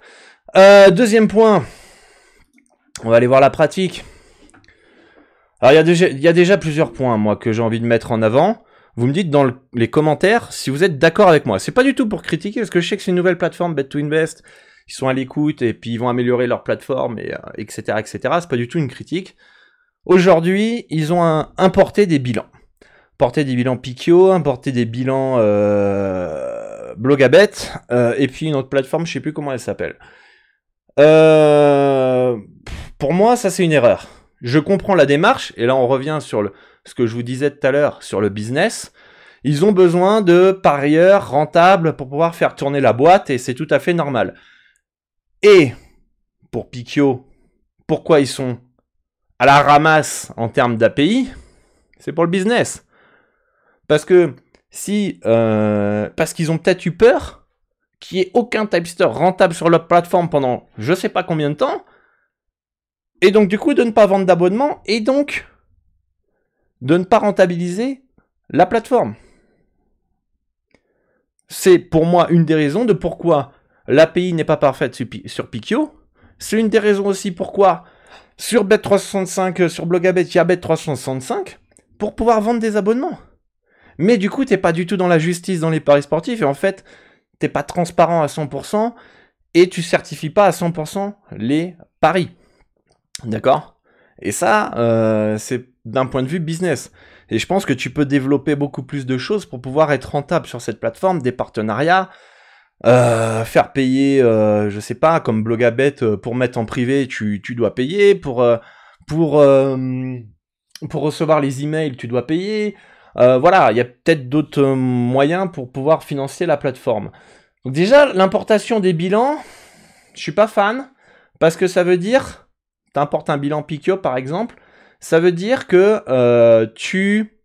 Deuxième point, on va aller voir la pratique. Alors il y a déjà plusieurs points, moi, que j'ai envie de mettre en avant. Vous me dites dans les commentaires si vous êtes d'accord avec moi. C'est pas du tout pour critiquer, parce que je sais que c'est une nouvelle plateforme, Bet2Invest. Ils sont à l'écoute et puis ils vont améliorer leur plateforme, et, etc., etc. C'est pas du tout une critique. Aujourd'hui, ils ont importé des bilans. Importé des bilans Pikio, importé des bilans Blogabet, et puis une autre plateforme, je sais plus comment elle s'appelle. Pour moi, ça c'est une erreur. Je comprends la démarche, et là on revient sur ce que je vous disais tout à l'heure sur le business. Ils ont besoin de parieurs rentables pour pouvoir faire tourner la boîte, et c'est tout à fait normal. Et pour Pikio, pourquoi ils sont à la ramasse en termes d'API? C'est pour le business. Parce que parce qu'ils ont peut-être eu peur qu'il n'y ait aucun tipster rentable sur leur plateforme pendant je sais pas combien de temps, et donc du coup de ne pas vendre d'abonnement, et donc de ne pas rentabiliser la plateforme. C'est pour moi une des raisons de pourquoi l'API n'est pas parfaite sur Pikio. C'est une des raisons aussi pourquoi sur Bet365, sur Blogabet, il y a Bet365 pour pouvoir vendre des abonnements. Mais du coup, t'es pas du tout dans la justice dans les paris sportifs, et en fait, t'es pas transparent à 100%, et tu certifies pas à 100% les paris. D'accord ? Et ça, c'est d'un point de vue business. Et je pense que tu peux développer beaucoup plus de choses pour pouvoir être rentable sur cette plateforme, des partenariats, faire payer, je sais pas, comme Blogabet, pour mettre en privé, tu dois payer, pour recevoir les emails, tu dois payer. Voilà, il y a peut-être d'autres moyens pour pouvoir financer la plateforme. Donc déjà, l'importation des bilans, je suis pas fan, parce que ça veut dire, t'importes un bilan Pikio par exemple, ça veut dire que tu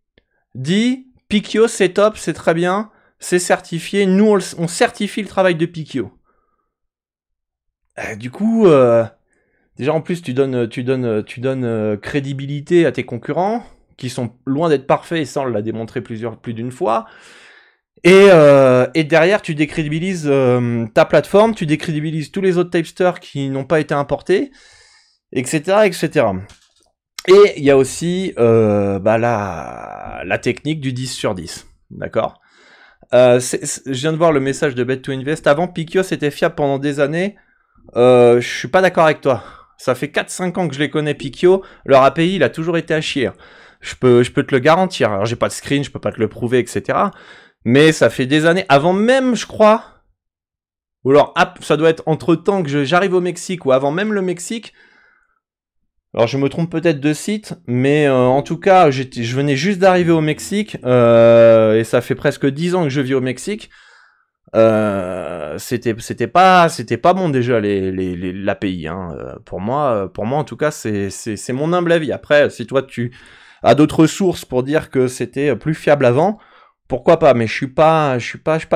dis Pikio c'est top, c'est très bien, c'est certifié, nous on certifie le travail de Pikio. Du coup, déjà en plus tu donnes crédibilité à tes concurrents, qui sont loin d'être parfaits, et ça on l'a démontré plus d'une fois. Et derrière tu décrédibilises ta plateforme, tu décrédibilises tous les autres tipsters qui n'ont pas été importés, etc., etc. Et il y a aussi la technique du 10 sur 10, d'accord ? Je viens de voir le message de Bet2Invest. Avant, Pikio c'était fiable pendant des années. Je suis pas d'accord avec toi. Ça fait 4-5 ans que je les connais, Pikio. Leur API, il a toujours été à chier. Je peux te le garantir. Alors, j'ai pas de screen, je peux pas te le prouver, etc. Mais ça fait des années, avant même, je crois, ou alors, ça doit être entre temps que j'arrive au Mexique, ou avant même le Mexique. Alors, je me trompe peut-être de site, mais en tout cas, je venais juste d'arriver au Mexique, et ça fait presque 10 ans que je vis au Mexique. C'était pas bon déjà l'API, hein. Pour moi en tout cas, c'est mon humble avis. Après, si toi tu as d'autres sources pour dire que c'était plus fiable avant, pourquoi pas, mais je suis pas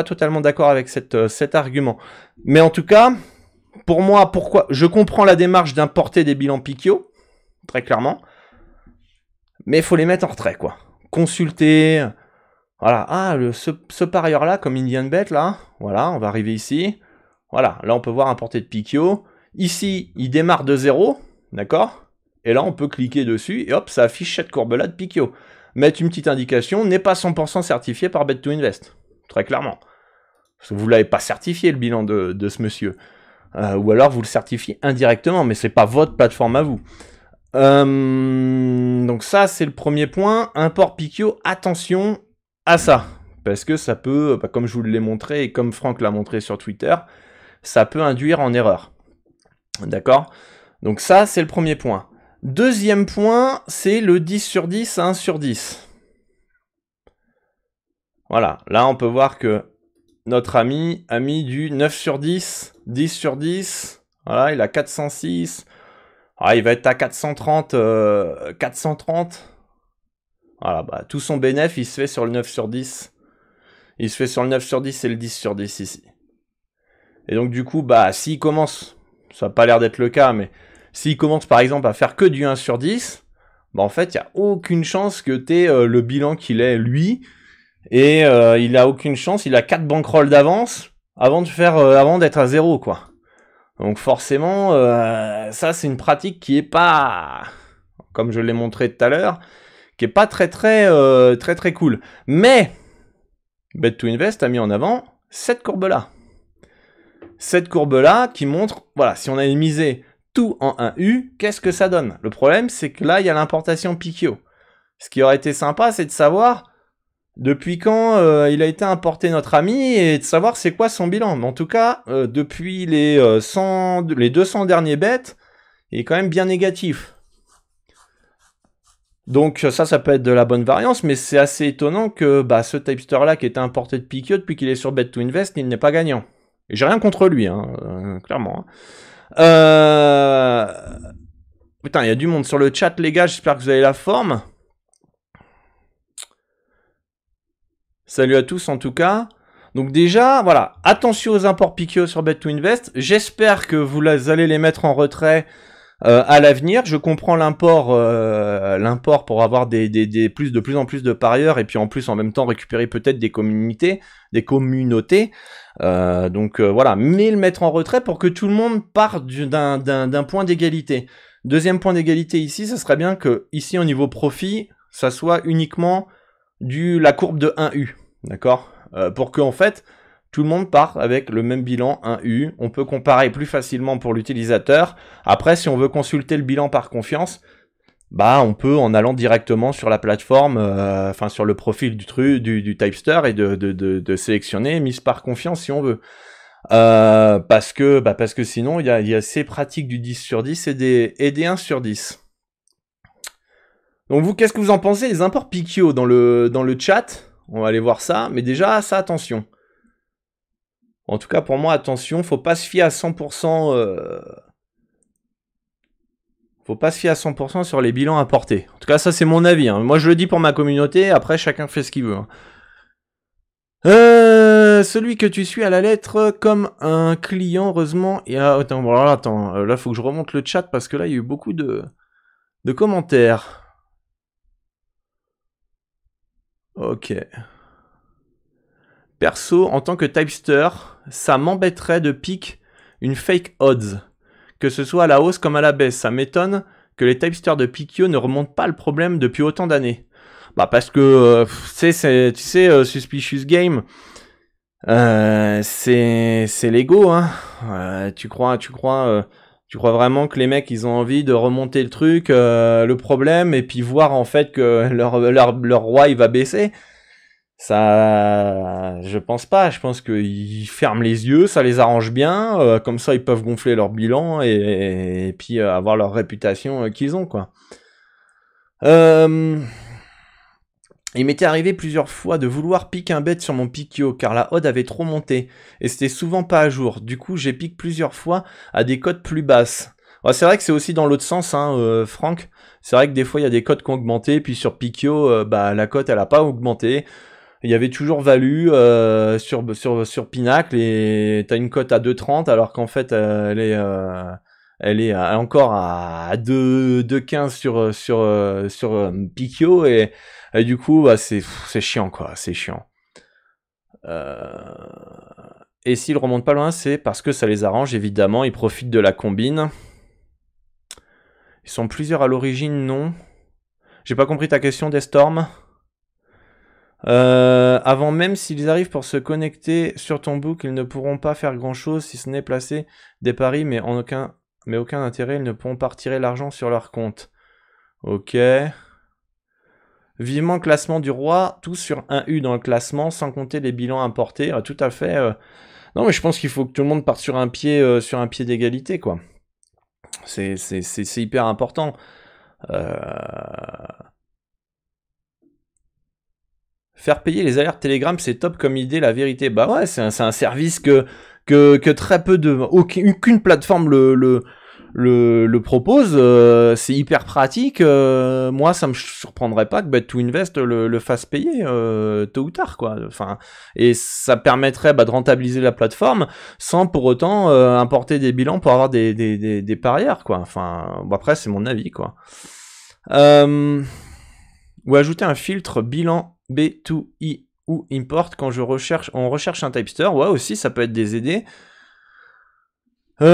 totalement d'accord avec cet argument. Mais en tout cas, pour moi, pourquoi je comprends la démarche d'importer des bilans Pikio, très clairement, mais il faut les mettre en retrait, quoi. Consulter, voilà, ce parieur-là, comme IndianBet, là, voilà, on va arriver ici, voilà, là on peut voir importer de Pikio, ici, il démarre de 0, d'accord, et là on peut cliquer dessus, et hop, ça affiche cette courbe-là de Pikio. Mettre une petite indication, n'est pas 100% certifié par Bet2Invest, très clairement. Parce que vous l'avez pas certifié, le bilan de ce monsieur. Ou alors vous le certifiez indirectement, mais c'est pas votre plateforme à vous. Donc ça, c'est le premier point. Import Pikio, attention à ça. Parce que ça peut, comme je vous l'ai montré et comme Franck l'a montré sur Twitter, ça peut induire en erreur. D'accord? Donc ça, c'est le premier point. Deuxième point, c'est le 10 sur 10 à 1 sur 10. Voilà, là on peut voir que notre ami a mis du 9 sur 10, 10 sur 10. Voilà, il a 406. Ah, il va être à 430. 430. Voilà, bah, tout son bénéfice, il se fait sur le 9 sur 10. Il se fait sur le 9 sur 10 et le 10 sur 10 ici. Et donc du coup, bah, s'il commence, ça n'a pas l'air d'être le cas, mais s'il commence par exemple à faire que du 1 sur 10, bah, en fait, il n'y a aucune chance que tu aies le bilan qu'il ait lui. Et il a aucune chance, il a 4 bankrolls d'avance avant d'être à 0, quoi. Donc forcément, ça c'est une pratique qui est pas, comme je l'ai montré tout à l'heure, qui est pas très cool. Mais Bet2Invest a mis en avant cette courbe-là. Cette courbe-là qui montre, voilà, si on avait misé tout en 1U, qu'est-ce que ça donne? Le problème, c'est que là, il y a l'importation Pikio. Ce qui aurait été sympa, c'est de savoir depuis quand il a été importé notre ami et de savoir c'est quoi son bilan. Mais en tout cas, depuis les 200 derniers bets, il est quand même bien négatif. Donc ça peut être de la bonne variance, mais c'est assez étonnant que ce typester-là qui était importé de Pikio, depuis qu'il est sur Bet2Invest, il n'est pas gagnant. Et j'ai rien contre lui, hein, clairement. Putain, il y a du monde sur le chat, les gars, j'espère que vous avez la forme. Salut à tous en tout cas. Donc déjà, voilà, attention aux imports Pikio sur Bet2Invest. J'espère que vous allez les mettre en retrait à l'avenir. Je comprends l'import pour avoir de plus en plus de parieurs et puis en plus en même temps récupérer peut-être des communautés. Voilà, mais le mettre en retrait pour que tout le monde parte d'un point d'égalité. Deuxième point d'égalité ici, ça serait bien que ici au niveau profit, ça soit uniquement la courbe de 1U, d'accord, pour que en fait tout le monde parte avec le même bilan 1U. On peut comparer plus facilement pour l'utilisateur. Après, si on veut consulter le bilan par confiance, on peut en allant directement sur la plateforme, sur le profil du typester et de sélectionner mise par confiance si on veut. Parce que sinon il y a ces pratiques du 10 sur 10 et des 1 sur 10. Donc vous, qu'est-ce que vous en pensez des imports Pikio dans le chat? On va aller voir ça, mais déjà, ça, attention. En tout cas, pour moi, attention, faut pas se fier à 100%... Faut pas se fier à 100% sur les bilans apportés. En tout cas, ça, c'est mon avis. Hein. Moi, je le dis pour ma communauté, après, chacun fait ce qu'il veut. Hein. Celui que tu suis à la lettre comme un client, heureusement... Attends, là, faut que je remonte le chat, parce que là, il y a eu beaucoup de commentaires. Ok. Perso, en tant que typester, ça m'embêterait de pick une fake odds. Que ce soit à la hausse comme à la baisse. Ça m'étonne que les typesters de Pikio ne remontent pas le problème depuis autant d'années. Parce que, tu sais, Suspicious Game, c'est l'ego, hein. Tu crois vraiment que les mecs, ils ont envie de remonter le truc, le problème, et puis voir en fait que leur roi, il va baisser? Ça, je pense pas. Je pense qu'ils ferment les yeux, ça les arrange bien. Comme ça, ils peuvent gonfler leur bilan et puis avoir leur réputation qu'ils ont, quoi. Il m'était arrivé plusieurs fois de vouloir piquer un bet sur mon Pikio car la odd avait trop monté et c'était souvent pas à jour. Du coup, j'ai piqué plusieurs fois à des cotes plus basses. Ouais, c'est vrai que c'est aussi dans l'autre sens, hein, Franck. C'est vrai que des fois, il y a des cotes qui ont augmenté, puis sur Pikio, la cote, elle a pas augmenté. Il y avait toujours value sur Pinacle et t'as une cote à 2,30 alors qu'en fait elle est encore à 2,15 sur Pikio et du coup c'est chiant, quoi, c'est chiant. Et s'ils remontent pas loin, c'est parce que ça les arrange, évidemment, ils profitent de la combine. Ils sont plusieurs à l'origine, non? J'ai pas compris ta question, Destorm. Avant même s'ils arrivent pour se connecter sur ton book, ils ne pourront pas faire grand chose si ce n'est placer des paris, mais aucun intérêt, ils ne pourront pas retirer l'argent sur leur compte. Ok. Vivement classement du roi, tout sur un U dans le classement, sans compter les bilans importés. Ah, tout à fait. Non, mais je pense qu'il faut que tout le monde parte sur un pied d'égalité, quoi. C'est hyper important. Faire payer les alertes Telegram, c'est top comme idée, la vérité. Bah ouais, c'est un service que très peu aucune plateforme le propose. C'est hyper pratique. Moi, ça me surprendrait pas que Bet2Invest le fasse payer tôt ou tard, quoi. Enfin, et ça permettrait de rentabiliser la plateforme sans pour autant importer des bilans pour avoir des parieurs, quoi. Enfin, bon, après, c'est mon avis, quoi. Ou ajouter un filtre bilan B2I ou import quand on recherche un typester. Ouais, aussi, ça peut être des idées. Ils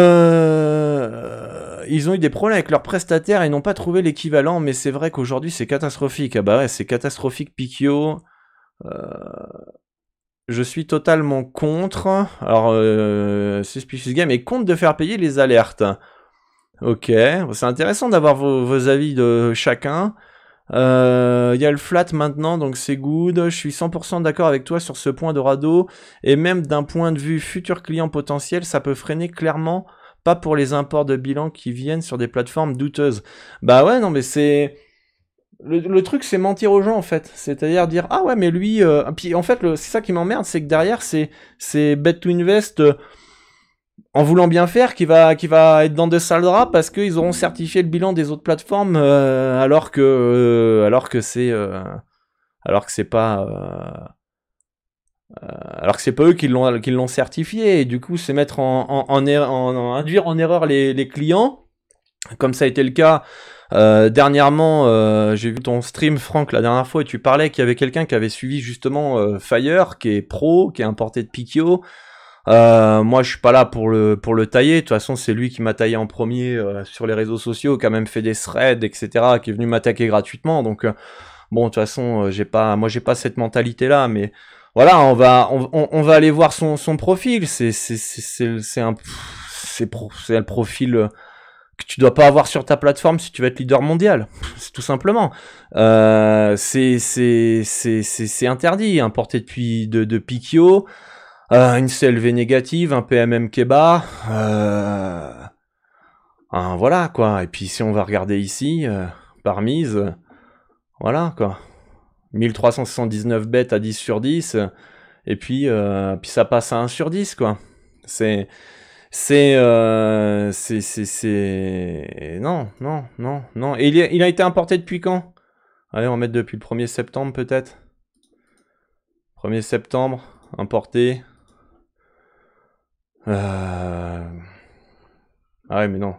ont eu des problèmes avec leurs prestataires et n'ont pas trouvé l'équivalent, mais c'est vrai qu'aujourd'hui c'est catastrophique. Ah bah ouais, c'est catastrophique, Pikio. Je suis totalement contre. Alors, Suspicious Game est contre de faire payer les alertes. Ok, c'est intéressant d'avoir vos avis de chacun. Il y a le flat maintenant, donc c'est good. Je suis 100% d'accord avec toi sur ce point, Dorado. Et même d'un point de vue futur client potentiel, ça peut freiner clairement, pas pour les imports de bilan qui viennent sur des plateformes douteuses. Bah ouais, non, mais c'est... Le truc, c'est mentir aux gens, en fait. C'est-à-dire dire, ah ouais, mais lui... Puis en fait, c'est ça qui m'emmerde, c'est que derrière, c'est Bet2Invest... en voulant bien faire, qui va être dans de sales draps parce qu'ils auront certifié le bilan des autres plateformes alors que c'est pas eux qui l'ont certifié, et du coup c'est mettre induire en erreur les clients, comme ça a été le cas dernièrement. J'ai vu ton stream, Franck, la dernière fois, et tu parlais qu'il y avait quelqu'un qui avait suivi justement Fire, qui est pro, qui est importé de Pikio. Moi je suis pas là pour le tailler. De toute façon, c'est lui qui m'a taillé en premier sur les réseaux sociaux, qui a même fait des threads, etc., qui est venu m'attaquer gratuitement. Donc bon, de toute façon, j'ai pas cette mentalité là, mais voilà, on va aller voir son profil. C'est le profil que tu dois pas avoir sur ta plateforme si tu veux être leader mondial. C'est tout simplement. C'est interdit. Importé depuis de Pikio. Une CLV négative, un PMM qui est bas, voilà quoi. Et puis si on va regarder ici, par mise, voilà quoi. 1379 bêtes à 10 sur 10, et puis ça passe à 1 sur 10 quoi. Non. Et il a été importé depuis quand? Allez, on va mettre depuis le 1er septembre peut-être. 1er septembre, importé. Ah ouais, mais non.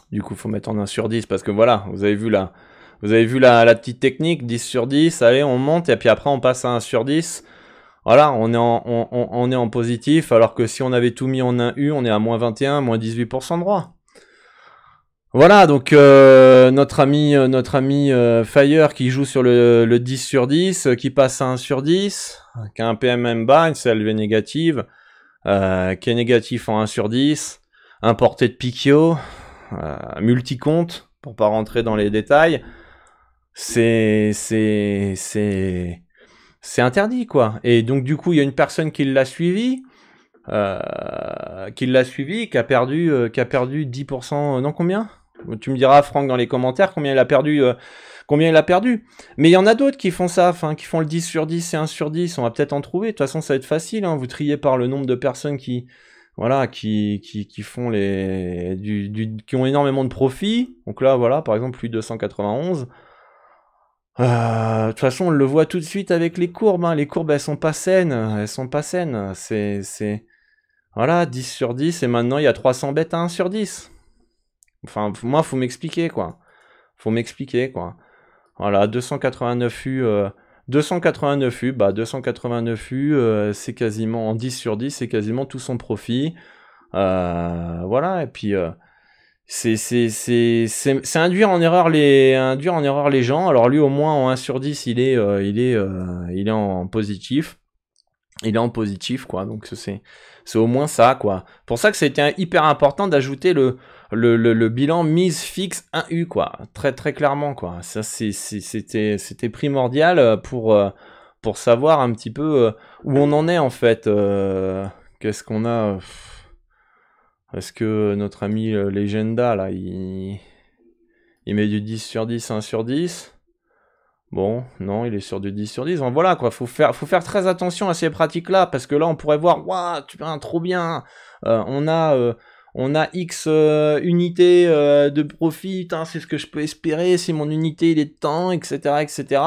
Du coup, faut mettre en 1 sur 10 parce que voilà, vous avez vu la petite technique, 10 sur 10, allez, on monte et puis après on passe à 1 sur 10. Voilà, on est en positif, alors que si on avait tout mis en 1U, on est à moins 21, moins 18% de droit. Voilà, donc notre ami Fire qui joue sur le 10 sur 10, qui passe à 1 sur 10, qui a un PMM bas, une CLV négative, qui est négatif en 1 sur 10, importé de Pikio, multi-compte, pour pas rentrer dans les détails, c'est interdit, quoi. Et donc, du coup, il y a une personne qui l'a suivi, qui a perdu 10%, non, combien? Tu me diras, Franck, dans les commentaires, combien il a perdu. Mais il y en a d'autres qui font ça, qui font le 10 sur 10 et 1 sur 10, on va peut-être en trouver. De toute façon, ça va être facile, hein. Vous triez par le nombre de personnes qui font qui ont énormément de profits. Donc là, voilà, par exemple, plus 291. De toute façon, on le voit tout de suite avec les courbes, hein. Les courbes, elles sont pas saines. C'est voilà, 10 sur 10, et maintenant, il y a 300 bêtes à 1 sur 10. Enfin, moi, faut m'expliquer, quoi. Voilà, 289 U, 289 U, 289 U, c'est quasiment, en 10 sur 10, c'est quasiment tout son profit. Voilà, et puis, c'est induire en erreur les gens. Alors lui, au moins, en 1 sur 10, il est en positif. Il est en positif, quoi. Donc c'est au moins ça, quoi. Pour ça que c'était hyper important d'ajouter le bilan mise fixe 1U, quoi. Très très clairement, quoi. Ça c'était primordial pour savoir un petit peu où on en est, en fait. Qu'est-ce qu'on a? Est-ce que notre ami Legenda, là, il met du 10 sur 10, 1 sur 10? Bon, non, il est sur du 10 sur 10. Bon, voilà, quoi, faut faire très attention à ces pratiques-là, parce que là, on pourrait voir, waouh, tu vois, trop bien, on a X unités de profit, c'est ce que je peux espérer, si mon unité, il est de temps, etc., etc.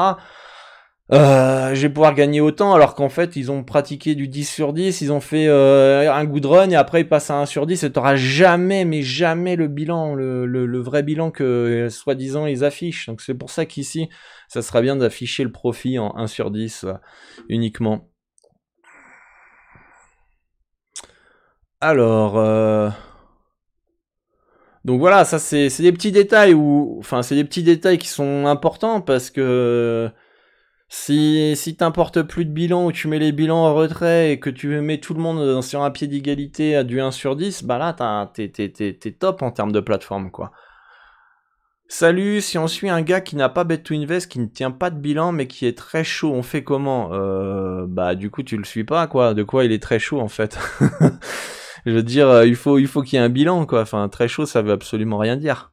Je vais pouvoir gagner autant, alors qu'en fait ils ont pratiqué du 10 sur 10, ils ont fait un good run et après ils passent à 1 sur 10 et t'auras jamais, mais jamais le bilan, le vrai bilan que soi-disant ils affichent. Donc c'est pour ça qu'ici ça serait bien d'afficher le profit en 1 sur 10 uniquement. Alors donc voilà, ça c'est des petits détails c'est des petits détails qui sont importants, parce que si t'importes plus de bilan, ou tu mets les bilans en retrait et que tu mets tout le monde sur un pied d'égalité à du 1 sur 10, bah là t'es top en termes de plateforme, quoi. Salut, si on suit un gars qui n'a pas Bet to Invest, qui ne tient pas de bilan mais qui est très chaud, on fait comment? Bah du coup tu le suis pas, quoi. De quoi il est très chaud, en fait? Je veux dire, il faut qu'il y ait un bilan, quoi. Enfin, très chaud, ça veut absolument rien dire.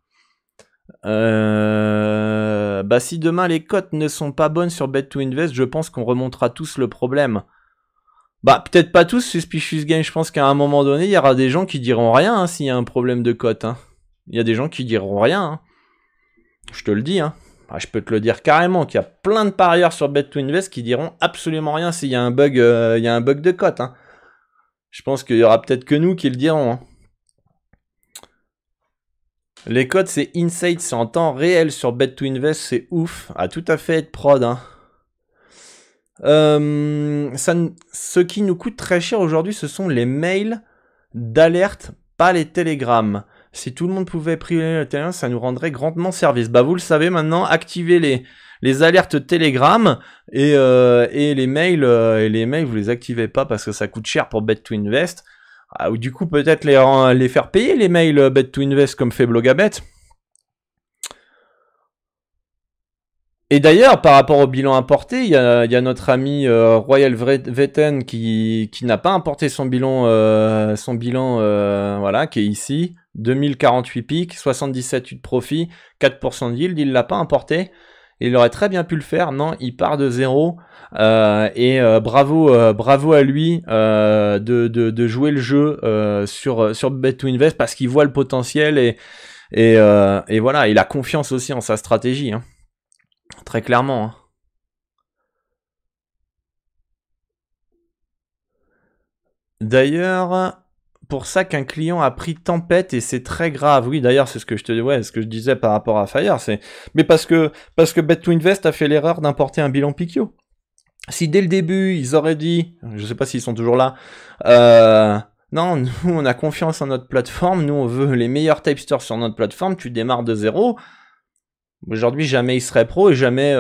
Bah si demain les cotes ne sont pas bonnes sur Bet to Invest, je pense qu'on remontera tous le problème. Bah peut-être pas tous, Suspicious Game. Je pense qu'à un moment donné, il y aura des gens qui diront rien s'il y a un problème de cote. Il y a des gens qui diront rien. Je te le dis. Bah, je peux te le dire carrément qu'il y a plein de parieurs sur Bet to Invest qui diront absolument rien s'il y a un bug, de cote. Je pense qu'il y aura peut-être que nous qui le dirons. Les codes, c'est Insight, c'est en temps réel sur Bet to Invest, c'est ouf. Ah, tout à fait être prod. Ce qui nous coûte très cher aujourd'hui, ce sont les mails d'alerte, pas les télégrammes. Si tout le monde pouvait priver le télégramme, ça nous rendrait grandement service. Bah, vous le savez maintenant, activez les alertes Telegram et les mails, vous les activez pas parce que ça coûte cher pour Bet to Invest. Ou du coup peut-être les faire payer les mails Bet to Invest comme fait Blogabet. Et d'ailleurs, par rapport au bilan importé, il y a notre ami Royal Vetten qui n'a pas importé son bilan, voilà, qui est ici. 2048 pics, 77 de profit, 4% de yield, il l'a pas importé. Il aurait très bien pu le faire, non, il part de zéro, bravo à lui de jouer le jeu sur Bet to Invest, parce qu'il voit le potentiel et voilà, il a confiance aussi en sa stratégie, très clairement. D'ailleurs, pour ça qu'un client a pris tempête et c'est très grave. Oui, d'ailleurs, c'est ce que je disais par rapport à Fire, mais parce que Bet to Invest a fait l'erreur d'importer un bilan Picchio. Si dès le début, ils auraient dit, je sais pas s'ils sont toujours là, non, nous, on a confiance en notre plateforme, nous, on veut les meilleurs typesters sur notre plateforme, tu démarres de zéro. Aujourd'hui, jamais il serait pro et jamais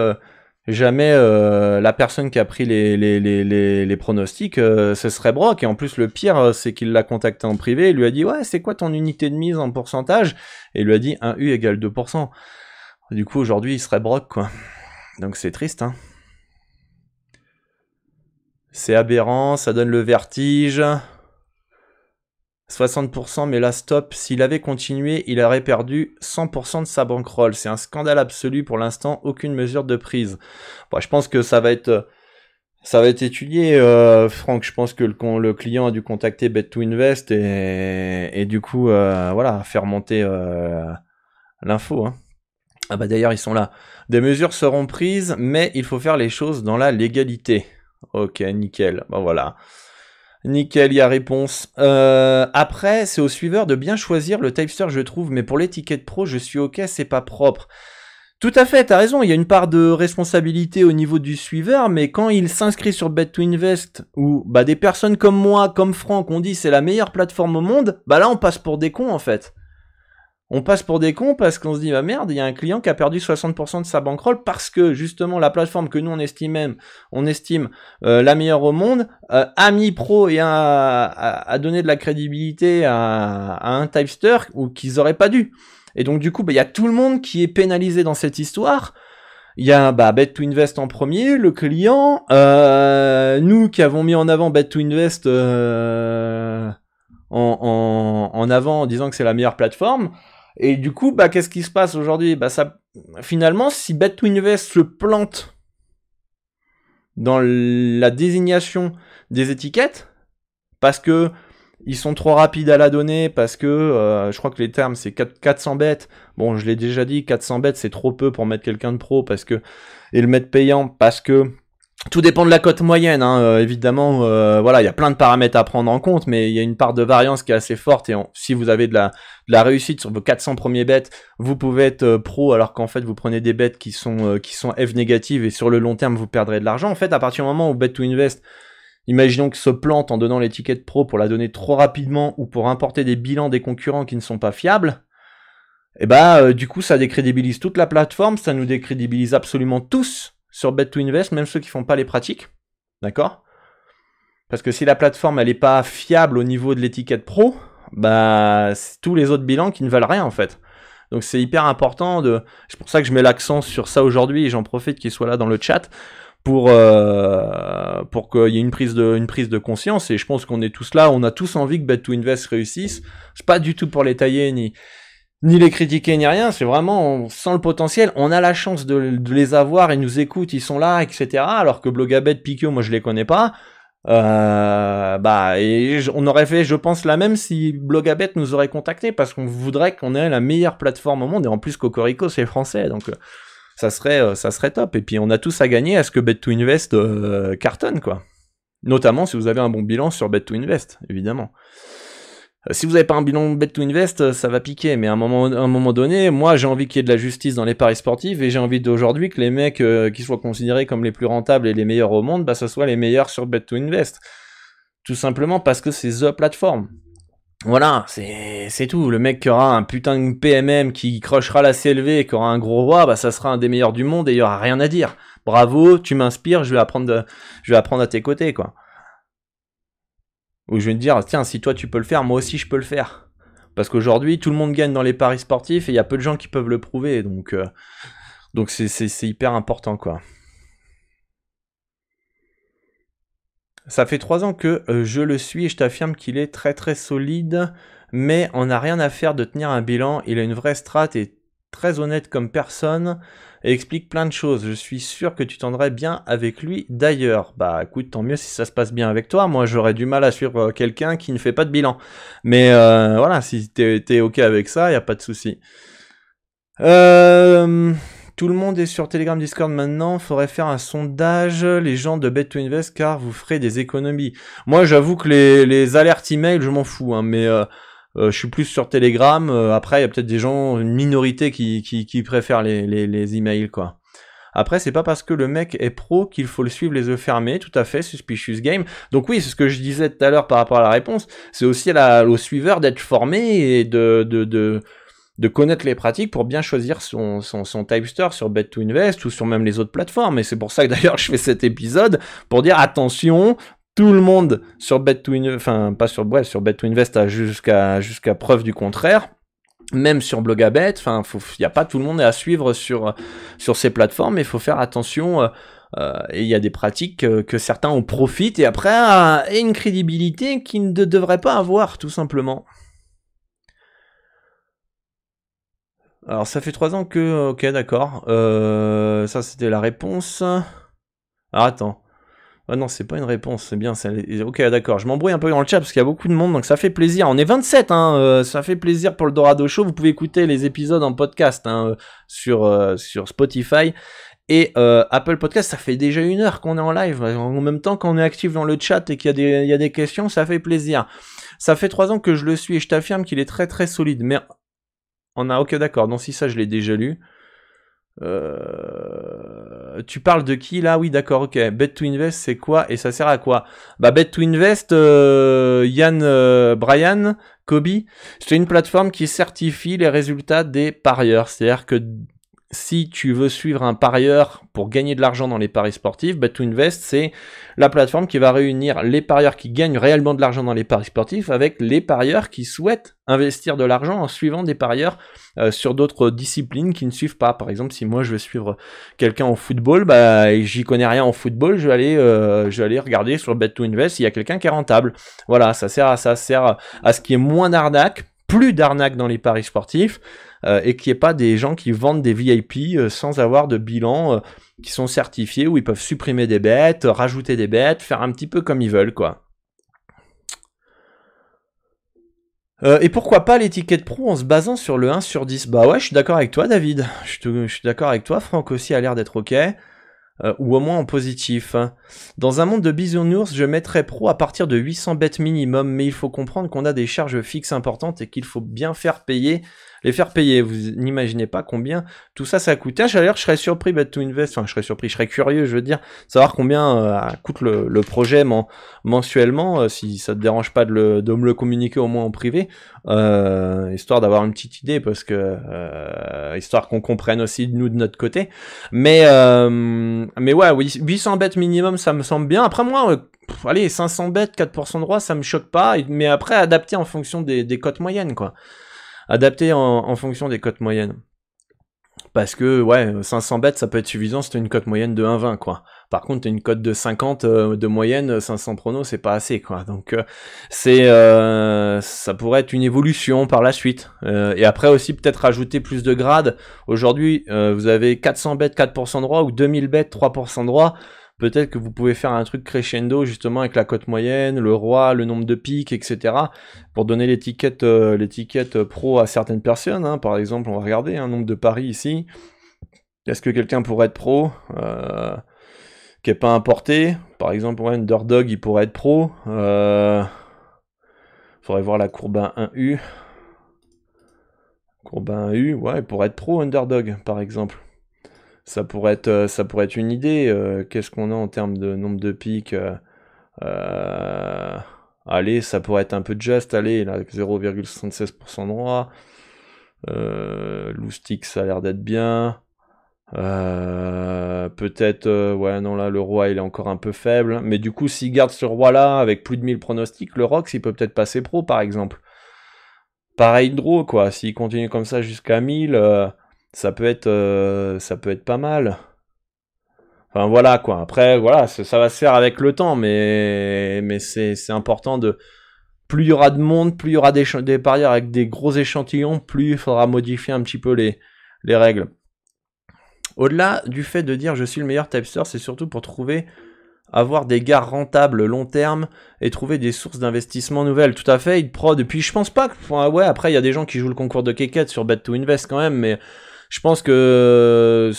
la personne qui a pris les pronostics, ce serait Brock. Et en plus, le pire, c'est qu'il l'a contacté en privé. Il lui a dit, ouais, c'est quoi ton unité de mise en pourcentage? Et il lui a dit 1U égale 2%. Du coup, aujourd'hui, il serait Brock, quoi. Donc c'est triste, C'est aberrant, ça donne le vertige. 60%, mais là, stop. S'il avait continué, il aurait perdu 100% de sa bankroll. C'est un scandale absolu pour l'instant, aucune mesure de prise. Bon, je pense que ça va être étudié, Franck. Je pense que le client a dû contacter Bet to Invest et du coup, voilà, faire monter l'info. Ah bah d'ailleurs, ils sont là. Des mesures seront prises, mais il faut faire les choses dans la légalité. Ok, nickel. Bah voilà. Nickel, il y a réponse. Après, c'est au suiveur de bien choisir le typester, je trouve, mais pour l'étiquette pro, je suis ok, c'est pas propre. Tout à fait, t'as raison, il y a une part de responsabilité au niveau du suiveur, mais quand il s'inscrit sur Bet to Invest, où bah, des personnes comme moi, comme Franck, on dit c'est la meilleure plateforme au monde, bah là on passe pour des cons en fait. On passe pour des cons parce qu'on se dit, bah merde, il y a un client qui a perdu 60% de sa bankroll parce que justement la plateforme que nous on estime la meilleure au monde, a mis pro et a donné de la crédibilité à un Typester ou qu'ils auraient pas dû. Et donc du coup, il y a tout le monde qui est pénalisé dans cette histoire. Il y a Bet2Invest en premier, le client, nous qui avons mis en avant Bet2Invest en avant en disant que c'est la meilleure plateforme. Et du coup, qu'est-ce qui se passe aujourd'hui? Finalement, si Bet2Invest se plante dans la désignation des étiquettes, parce que ils sont trop rapides à la donner, parce que je crois que les termes c'est 400 bêtes. Bon, je l'ai déjà dit, 400 bêtes c'est trop peu pour mettre quelqu'un de pro, et le mettre payant, parce que tout dépend de la cote moyenne, hein, évidemment. Voilà, il y a plein de paramètres à prendre en compte, mais il y a une part de variance qui est assez forte. Et si vous avez de la réussite sur vos 400 premiers bets, vous pouvez être pro, alors qu'en fait vous prenez des bets qui sont F négatives et sur le long terme vous perdrez de l'argent. En fait, à partir du moment où Bet2Invest, imaginons qu'il se plante en donnant l'étiquette pro pour la donner trop rapidement ou pour importer des bilans des concurrents qui ne sont pas fiables, et du coup ça décrédibilise toute la plateforme, ça nous décrédibilise absolument tous sur Bet2Invest, même ceux qui font pas les pratiques, d'accord? Parce que si la plateforme elle est pas fiable au niveau de l'étiquette pro, c'est tous les autres bilans qui ne valent rien en fait. Donc c'est hyper important c'est pour ça que je mets l'accent sur ça aujourd'hui et j'en profite qu'il soit là dans le chat pour qu'il y ait une prise de conscience. Et je pense qu'on est tous là, on a tous envie que Bet2Invest réussisse. C'est pas du tout pour les tailler ni les critiquer ni rien, c'est vraiment on sent le potentiel, on a la chance de les avoir, ils nous écoutent, ils sont là, etc. Alors que Blogabet, Pikio, moi je les connais pas. Et on aurait fait, je pense, la même si Blogabet nous aurait contacté, parce qu'on voudrait qu'on ait la meilleure plateforme au monde, et en plus Cocorico c'est français, donc ça serait top. Et puis on a tous à gagner à ce que Bet2Invest cartonne, quoi. Notamment si vous avez un bon bilan sur Bet2Invest, évidemment. Si vous n'avez pas un bilan Bet2Invest, ça va piquer, mais à un moment donné, moi j'ai envie qu'il y ait de la justice dans les paris sportifs, et j'ai envie d'aujourd'hui que les mecs qui soient considérés comme les plus rentables et les meilleurs au monde, ce soit les meilleurs sur Bet2Invest. Tout simplement parce que c'est the plateforme. Voilà, c'est tout. Le mec qui aura un putain de PMM, qui crochera la CLV et qui aura un gros roi, ça sera un des meilleurs du monde et il y aura rien à dire. Bravo, tu m'inspires, je vais apprendre à tes côtés, quoi. Ou je vais te dire, tiens, si toi tu peux le faire, moi aussi je peux le faire. Parce qu'aujourd'hui, tout le monde gagne dans les paris sportifs et il y a peu de gens qui peuvent le prouver. Donc c'est hyper important, quoi. Ça fait 3 ans que je le suis et je t'affirme qu'il est très très solide, mais on n'a rien à faire de tenir un bilan. Il a une vraie strat et très honnête comme personne et explique plein de choses. Je suis sûr que tu t'entendrais bien avec lui d'ailleurs. Écoute, tant mieux si ça se passe bien avec toi. Moi j'aurais du mal à suivre quelqu'un qui ne fait pas de bilan. Mais voilà, si t'es ok avec ça, y a pas de souci. Tout le monde est sur Telegram, Discord maintenant. Faudrait faire un sondage, les gens de Bet2Invest, car vous ferez des économies. Moi, j'avoue que les alertes email, je m'en fous, hein, mais je suis plus sur Telegram. Après, il y a peut-être des gens, une minorité qui préfèrent les emails, quoi. Après, c'est pas parce que le mec est pro qu'il faut le suivre les yeux fermés. Tout à fait, suspicious game. Donc oui, c'est ce que je disais tout à l'heure par rapport à la réponse. C'est aussi au suiveur d'être formé et de connaître les pratiques pour bien choisir son Typester sur Bet2Invest ou sur même les autres plateformes. Et c'est pour ça que d'ailleurs je fais cet épisode pour dire attention, tout le monde sur Bet2Invest, enfin pas sur Bet2Invest jusqu'à preuve du contraire. Même sur Blogabet, y a pas tout le monde à suivre sur ces plateformes, mais il faut faire attention. Et il y a des pratiques que certains en profitent et après et une crédibilité qu'ils ne devraient pas avoir, tout simplement. Alors ça fait 3 ans que... Ok, d'accord. Ça c'était la réponse. Alors attends. Ah non, c'est pas une réponse, c'est bien. Ok, d'accord. Je m'embrouille un peu dans le chat parce qu'il y a beaucoup de monde, donc ça fait plaisir. On est 27, hein. Ça fait plaisir pour le Dorado Show. Vous pouvez écouter les épisodes en podcast sur Spotify et Apple Podcast. Ça fait déjà 1 heure qu'on est en live. En même temps qu'on est actif dans le chat et qu'il y a des questions, ça fait plaisir. Ça fait 3 ans que je le suis et je t'affirme qu'il est très très solide. Mais ok, d'accord. Non, si ça, je l'ai déjà lu. Tu parles de qui là? Oui, d'accord, ok. Bet to Invest, c'est quoi et ça sert à quoi? Bah, Bet to Invest, Yann, Brian, Kobe, c'est une plateforme qui certifie les résultats des parieurs. C'est-à-dire que si tu veux suivre un parieur pour gagner de l'argent dans les paris sportifs, Bet2Invest, c'est la plateforme qui va réunir les parieurs qui gagnent réellement de l'argent dans les paris sportifs avec les parieurs qui souhaitent investir de l'argent en suivant des parieurs sur d'autres disciplines qui ne suivent pas. Par exemple, si moi je veux suivre quelqu'un en football, bah, et j'y connais rien en football, je vais aller regarder sur Bet2Invest s'il y a quelqu'un qui est rentable. Voilà, ça sert à ce qu'il y ait moins d'arnaques, plus d'arnaques dans les paris sportifs, et qu'il n'y ait pas des gens qui vendent des VIP sans avoir de bilan, qui sont certifiés, où ils peuvent supprimer des bêtes, rajouter des bêtes, faire un petit peu comme ils veulent, quoi. Et pourquoi pas l'étiquette pro en se basant sur le 1 sur 10? Bah ouais, je suis d'accord avec toi, David. Je suis d'accord avec toi. Franck aussi a l'air d'être ok. Ou au moins en positif. Dans un monde de bisounours, je mettrais pro à partir de 800 bêtes minimum, mais il faut comprendre qu'on a des charges fixes importantes et qu'il faut bien les faire payer. Vous n'imaginez pas combien tout ça, ça coûte. D'ailleurs, je serais surpris, Bet2Invest, enfin, je serais curieux, je veux dire, savoir combien coûte le projet mensuellement, si ça te dérange pas de me le communiquer au moins en privé, histoire d'avoir une petite idée, parce que histoire qu'on comprenne aussi nous de notre côté. Mais ouais, oui, 800 bêtes minimum, ça me semble bien. Après moi, allez, 500 bêtes, 4% de droit, ça me choque pas. Mais après, adapter en fonction des cotes moyennes, quoi. Adapter en fonction des cotes moyennes. Parce que, ouais, 500 bêtes, ça peut être suffisant si t'as une cote moyenne de 1,20, quoi. Par contre, t'as une cote de 50 de moyenne, 500 pronos, c'est pas assez, quoi. Donc, ça pourrait être une évolution par la suite. Et après aussi, peut-être rajouter plus de grades. Aujourd'hui, vous avez 400 bêtes, 4% de droit, ou 2000 bêtes, 3% de droit. Peut-être que vous pouvez faire un truc crescendo, justement, avec la cote moyenne, le roi, le nombre de piques, etc. pour donner l'étiquette pro à certaines personnes. Hein. Par exemple, on va regarder un nombre de paris ici. Est-ce que quelqu'un pourrait être pro qui n'est pas importé? Par exemple, ouais, Underdog, il pourrait être pro. Faudrait voir la courbe 1U. Courbe 1U, ouais, il pourrait être pro, Underdog, par exemple. Ça pourrait être une idée. Qu'est-ce qu'on a en termes de nombre de pics? Allez, ça pourrait être un peu juste. Allez, là, 0,76% de droit. Loustic, ça a l'air d'être bien. Peut-être, ouais, non, là, le roi, il est encore un peu faible. Mais du coup, s'il garde ce roi-là avec plus de 1000 pronostics, le Rox, il peut peut-être passer pro, par exemple. Pareil draw, quoi. S'il continue comme ça jusqu'à 1000, ça peut être pas mal. Enfin, voilà, quoi. Après, voilà, ça va se faire avec le temps, mais c'est important de... Plus il y aura de monde, plus il y aura des parieurs avec des gros échantillons, plus il faudra modifier un petit peu les règles. Au-delà du fait de dire je suis le meilleur tipster, c'est surtout pour avoir des gains rentables long terme et trouver des sources d'investissement nouvelles. Tout à fait, prod. Et puis je pense pas que... Enfin, ouais, après il y a des gens qui jouent le concours de Keket sur Bet2Invest quand même, mais je pense que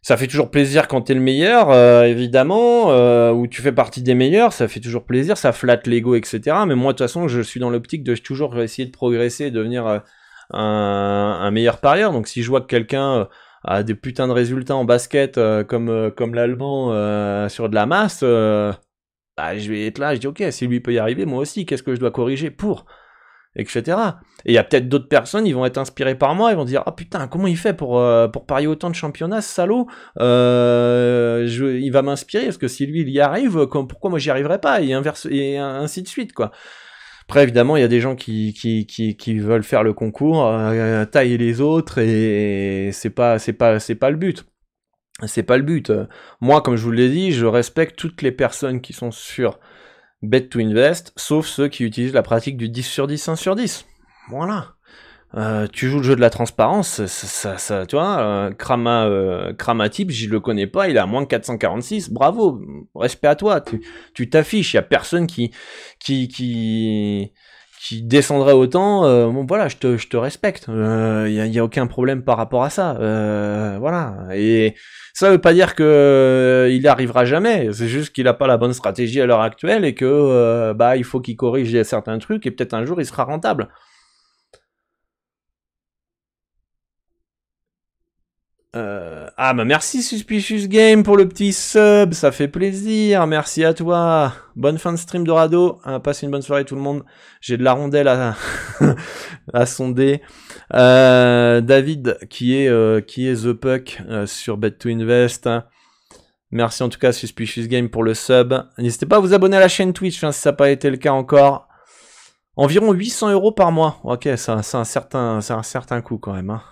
ça fait toujours plaisir quand t'es le meilleur, évidemment, ou tu fais partie des meilleurs, ça fait toujours plaisir, ça flatte l'ego, etc. Mais moi, de toute façon, je suis dans l'optique de toujours essayer de progresser, devenir un meilleur parieur. Donc si je vois que quelqu'un a des putains de résultats en basket, comme l'Allemand sur de la masse, bah, je vais être là, je dis ok, si lui peut y arriver, moi aussi, qu'est-ce que je dois corriger pour, etc. Et il y a peut-être d'autres personnes, ils vont être inspirés par moi, ils vont dire ah putain, comment il fait pour parier autant de championnats, ce salaud, il va m'inspirer, parce que si lui il y arrive, pourquoi moi j'y arriverai pas, et ainsi de suite, quoi. Après, évidemment, il y a des gens qui veulent faire le concours, tailler les autres, et c'est pas le but. C'est pas le but. Moi, comme je vous l'ai dit, je respecte toutes les personnes qui sont sur Bet2Invest, sauf ceux qui utilisent la pratique du 10 sur 10, 1 sur 10. Voilà. Tu joues le jeu de la transparence, ça tu vois, Kramatip, je le connais pas, il a moins que 446, bravo, respect à toi, tu t'affiches, il y a personne qui descendrait autant, bon voilà, je te respecte, y a aucun problème par rapport à ça, voilà, et ça veut pas dire que il arrivera jamais, c'est juste qu'il a pas la bonne stratégie à l'heure actuelle et que bah il faut qu'il corrige certains trucs et peut-être un jour il sera rentable. Ah bah merci Suspicious Game pour le petit sub, ça fait plaisir, merci à toi. Bonne fin de stream Dorado, passe une bonne soirée tout le monde. J'ai de la rondelle à, à sonder. David qui est The Puck sur Bet2Invest. Merci en tout cas Suspicious Game pour le sub. N'hésitez pas à vous abonner à la chaîne Twitch si ça n'a pas été le cas encore. Environ 800 € par mois. Ok, c'est un certain coût quand même. Hein.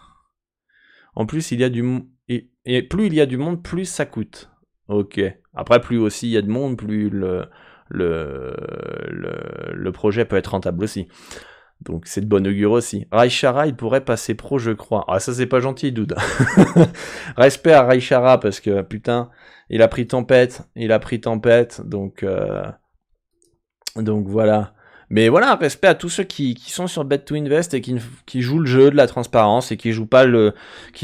En plus, il y a et plus il y a du monde, plus ça coûte. Ok. Après, plus aussi il y a de monde, plus le projet peut être rentable aussi. Donc c'est de bonne augure aussi. Raichara, il pourrait passer pro, je crois. Ah, ça c'est pas gentil, dude. Respect à Raichara, parce que putain, il a pris tempête. Donc voilà. Mais voilà, respect à tous ceux qui sont sur Bet2Invest et qui jouent le jeu de la transparence et qui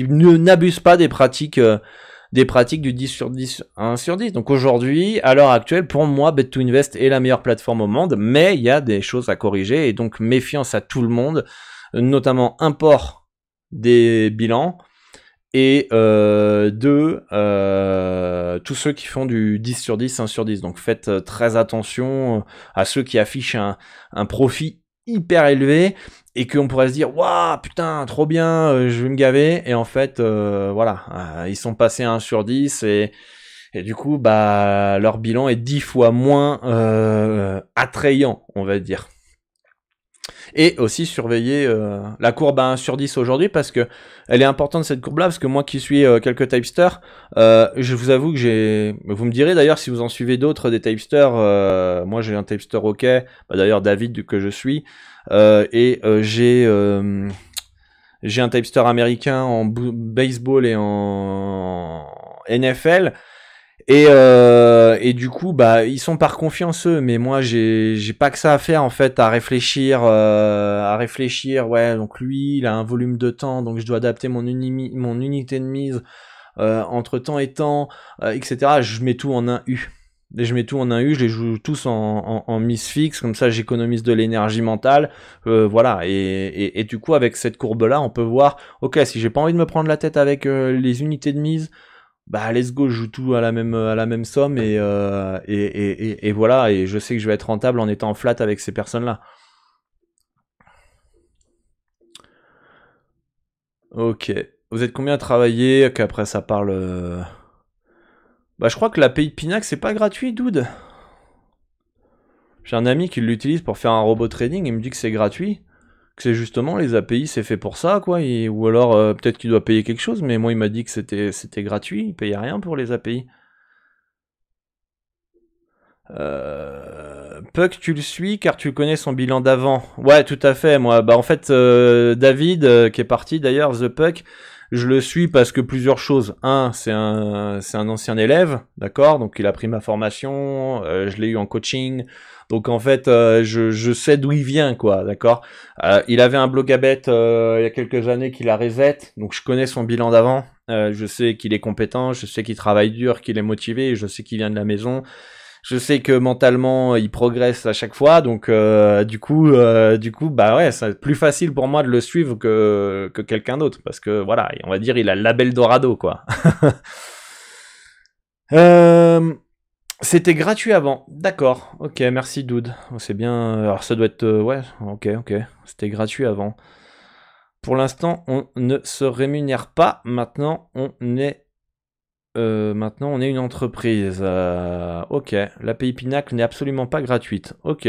n'abusent pas des pratiques du 10 sur 10, 1 sur 10. Donc aujourd'hui, à l'heure actuelle, pour moi, Bet2Invest est la meilleure plateforme au monde, mais il y a des choses à corriger et donc méfiance à tout le monde, notamment import des bilans et tous ceux qui font du 10 sur 10, 1 sur 10. Donc faites très attention à ceux qui affichent un profit hyper élevé et qu'on pourrait se dire waouh putain trop bien, je vais me gaver, et en fait voilà, ils sont passés à 1 sur 10 et du coup bah leur bilan est 10 fois moins attrayant, on va dire. Et aussi surveiller la courbe à 1 sur 10 aujourd'hui, parce que elle est importante cette courbe là, parce que moi qui suis quelques typesters, je vous avoue que vous me direz d'ailleurs si vous en suivez d'autres des typesters, moi j'ai un typester ok, bah, d'ailleurs David que je suis, et j'ai un typester américain en baseball et en NFL. Et du coup, bah, ils sont par confiance eux, mais moi, j'ai pas que ça à faire en fait, à réfléchir. Ouais, donc lui, il a un volume de temps, donc je dois adapter mon unité de mise entre temps et temps, etc. Je mets tout en un U. Et je les joue tous en mise fixe, comme ça j'économise de l'énergie mentale, voilà. Et du coup, avec cette courbe-là, on peut voir, ok, si j'ai pas envie de me prendre la tête avec les unités de mise, bah let's go, je joue tout à la même somme et voilà, et je sais que je vais être rentable en étant flat avec ces personnes-là. Ok. Vous êtes combien à travailler? Qu'après ça parle. Bah je crois que l'API Pinax c'est pas gratuit, dude. J'ai un ami qui l'utilise pour faire un robot trading, il me dit que c'est gratuit. Que c'est justement les API c'est fait pour ça, quoi. Ou alors peut-être qu'il doit payer quelque chose, mais moi il m'a dit que c'était gratuit, il payait rien pour les API. Puck, tu le suis car tu connais son bilan d'avant. Ouais, tout à fait. Moi, bah en fait, David, qui est parti d'ailleurs, The Puck, je le suis parce que plusieurs choses. Un, c'est un ancien élève, d'accord. Donc il a pris ma formation, je l'ai eu en coaching. Donc en fait, je sais d'où il vient, quoi, d'accord. Il avait un blog à bet il y a quelques années qu'il a reset, donc je connais son bilan d'avant. Je sais qu'il est compétent, je sais qu'il travaille dur, qu'il est motivé, je sais qu'il vient de la maison. Je sais que mentalement il progresse à chaque fois, donc du coup bah ouais, c'est plus facile pour moi de le suivre que quelqu'un d'autre, parce que voilà, on va dire il a le label Dorado, quoi. C'était gratuit avant, d'accord, ok, merci dude, c'est bien, alors ça doit être, ouais, ok, c'était gratuit avant. Pour l'instant on ne se rémunère pas, maintenant on est une entreprise. Ok, l'API Pinacle n'est absolument pas gratuite. Ok,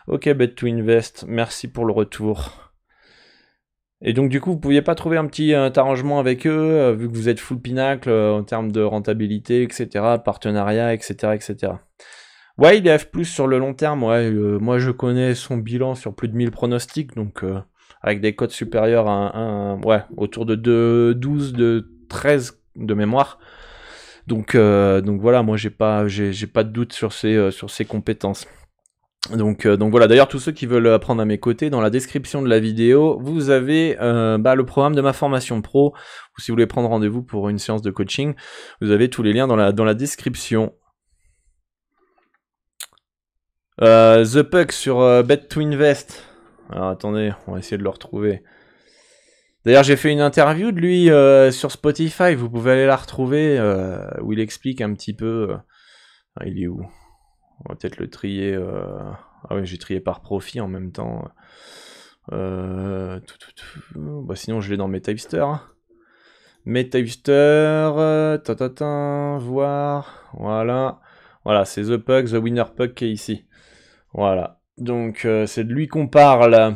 Bet2Invest, merci pour le retour. Et donc du coup, vous pouviez pas trouver un petit arrangement avec eux, vu que vous êtes full Pinacle en termes de rentabilité, etc., partenariat, etc. Ouais, il est F+, sur le long terme, ouais. Moi, je connais son bilan sur plus de 1000 pronostics, donc avec des cotes supérieures à ouais, autour de 12, de 13 de mémoire. Donc voilà, moi j'ai pas de doute sur ses compétences. Donc voilà, d'ailleurs tous ceux qui veulent apprendre à mes côtés, dans la description de la vidéo, vous avez le programme de ma formation pro, ou si vous voulez prendre rendez-vous pour une séance de coaching, vous avez tous les liens dans la description. The Puck sur Bet2Invest. Alors attendez, on va essayer de le retrouver. D'ailleurs, j'ai fait une interview de lui sur Spotify. Vous pouvez aller la retrouver où il explique un petit peu. Il est où? On va peut-être le trier. Ah oui, j'ai trié par profit en même temps. Bah, sinon, je l'ai dans mes Typester. Mes Typester. Voir. Voilà. Voilà, c'est The Pug, The Winner Pug qui est ici. Voilà. Donc, c'est de lui qu'on parle.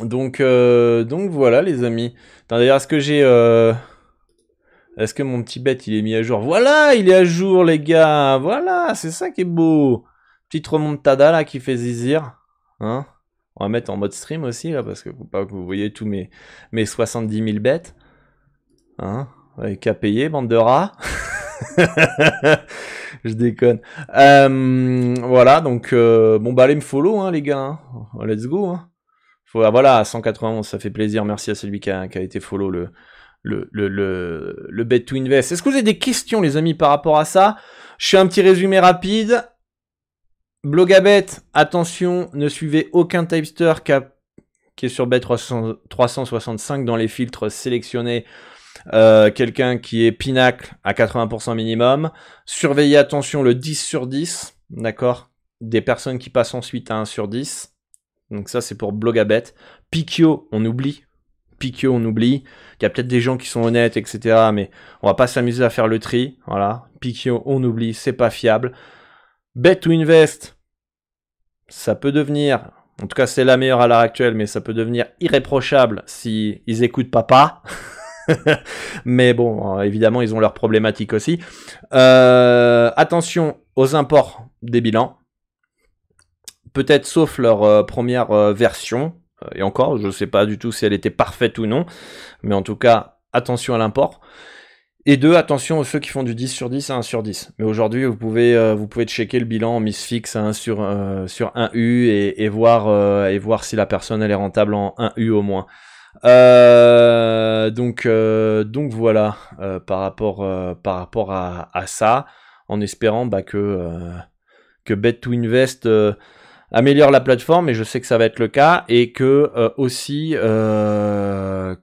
Donc voilà, les amis. Attends, d'ailleurs, est-ce que j'ai... Est-ce que mon petit bête, il est mis à jour? Voilà, il est à jour, les gars. Voilà, c'est ça qui est beau. Petite remontada, là, qui fait zizir. Hein? On va mettre en mode stream aussi, là, parce que faut pas que vous voyez tous mes 70 000 bêtes. Hein? Avec qu'à payer, bande de rats. Je déconne. Voilà, donc... bon, bah, allez me follow, hein, les gars. Hein. Let's go, hein. Voilà, 191, ça fait plaisir. Merci à celui qui a été follow le Bet to Invest. Est-ce que vous avez des questions, les amis, par rapport à ça? Je fais un petit résumé rapide. Blogabet, attention, ne suivez aucun Typester qui est sur Bet 365 dans les filtres sélectionnés. Quelqu'un qui est Pinacle à 80% minimum. Surveillez, attention, le 10 sur 10, d'accord? Des personnes qui passent ensuite à 1 sur 10. Donc ça, c'est pour Blogabet. Pikio, on oublie. Pikio, on oublie. Il y a peut-être des gens qui sont honnêtes, etc. Mais on va pas s'amuser à faire le tri. Voilà. Pikio, on oublie. C'est pas fiable. Bet to Invest, ça peut devenir... En tout cas, c'est la meilleure à l'heure actuelle, mais ça peut devenir irréprochable si ils écoutent papa. Mais bon, évidemment, ils ont leurs problématiques aussi. Attention aux imports des bilans. Peut-être sauf leur première version. Et encore, je ne sais pas du tout si elle était parfaite ou non. Mais en tout cas, attention à l'import. Et deux, attention aux ceux qui font du 10 sur 10 à 1 sur 10. Mais aujourd'hui, vous pouvez checker le bilan en mise fixe à 1 sur 1U et voir si la personne elle est rentable en 1U au moins. Donc voilà, par rapport à ça, en espérant que Bet to Invest améliore la plateforme, et je sais que ça va être le cas, et que aussi qu'il y ait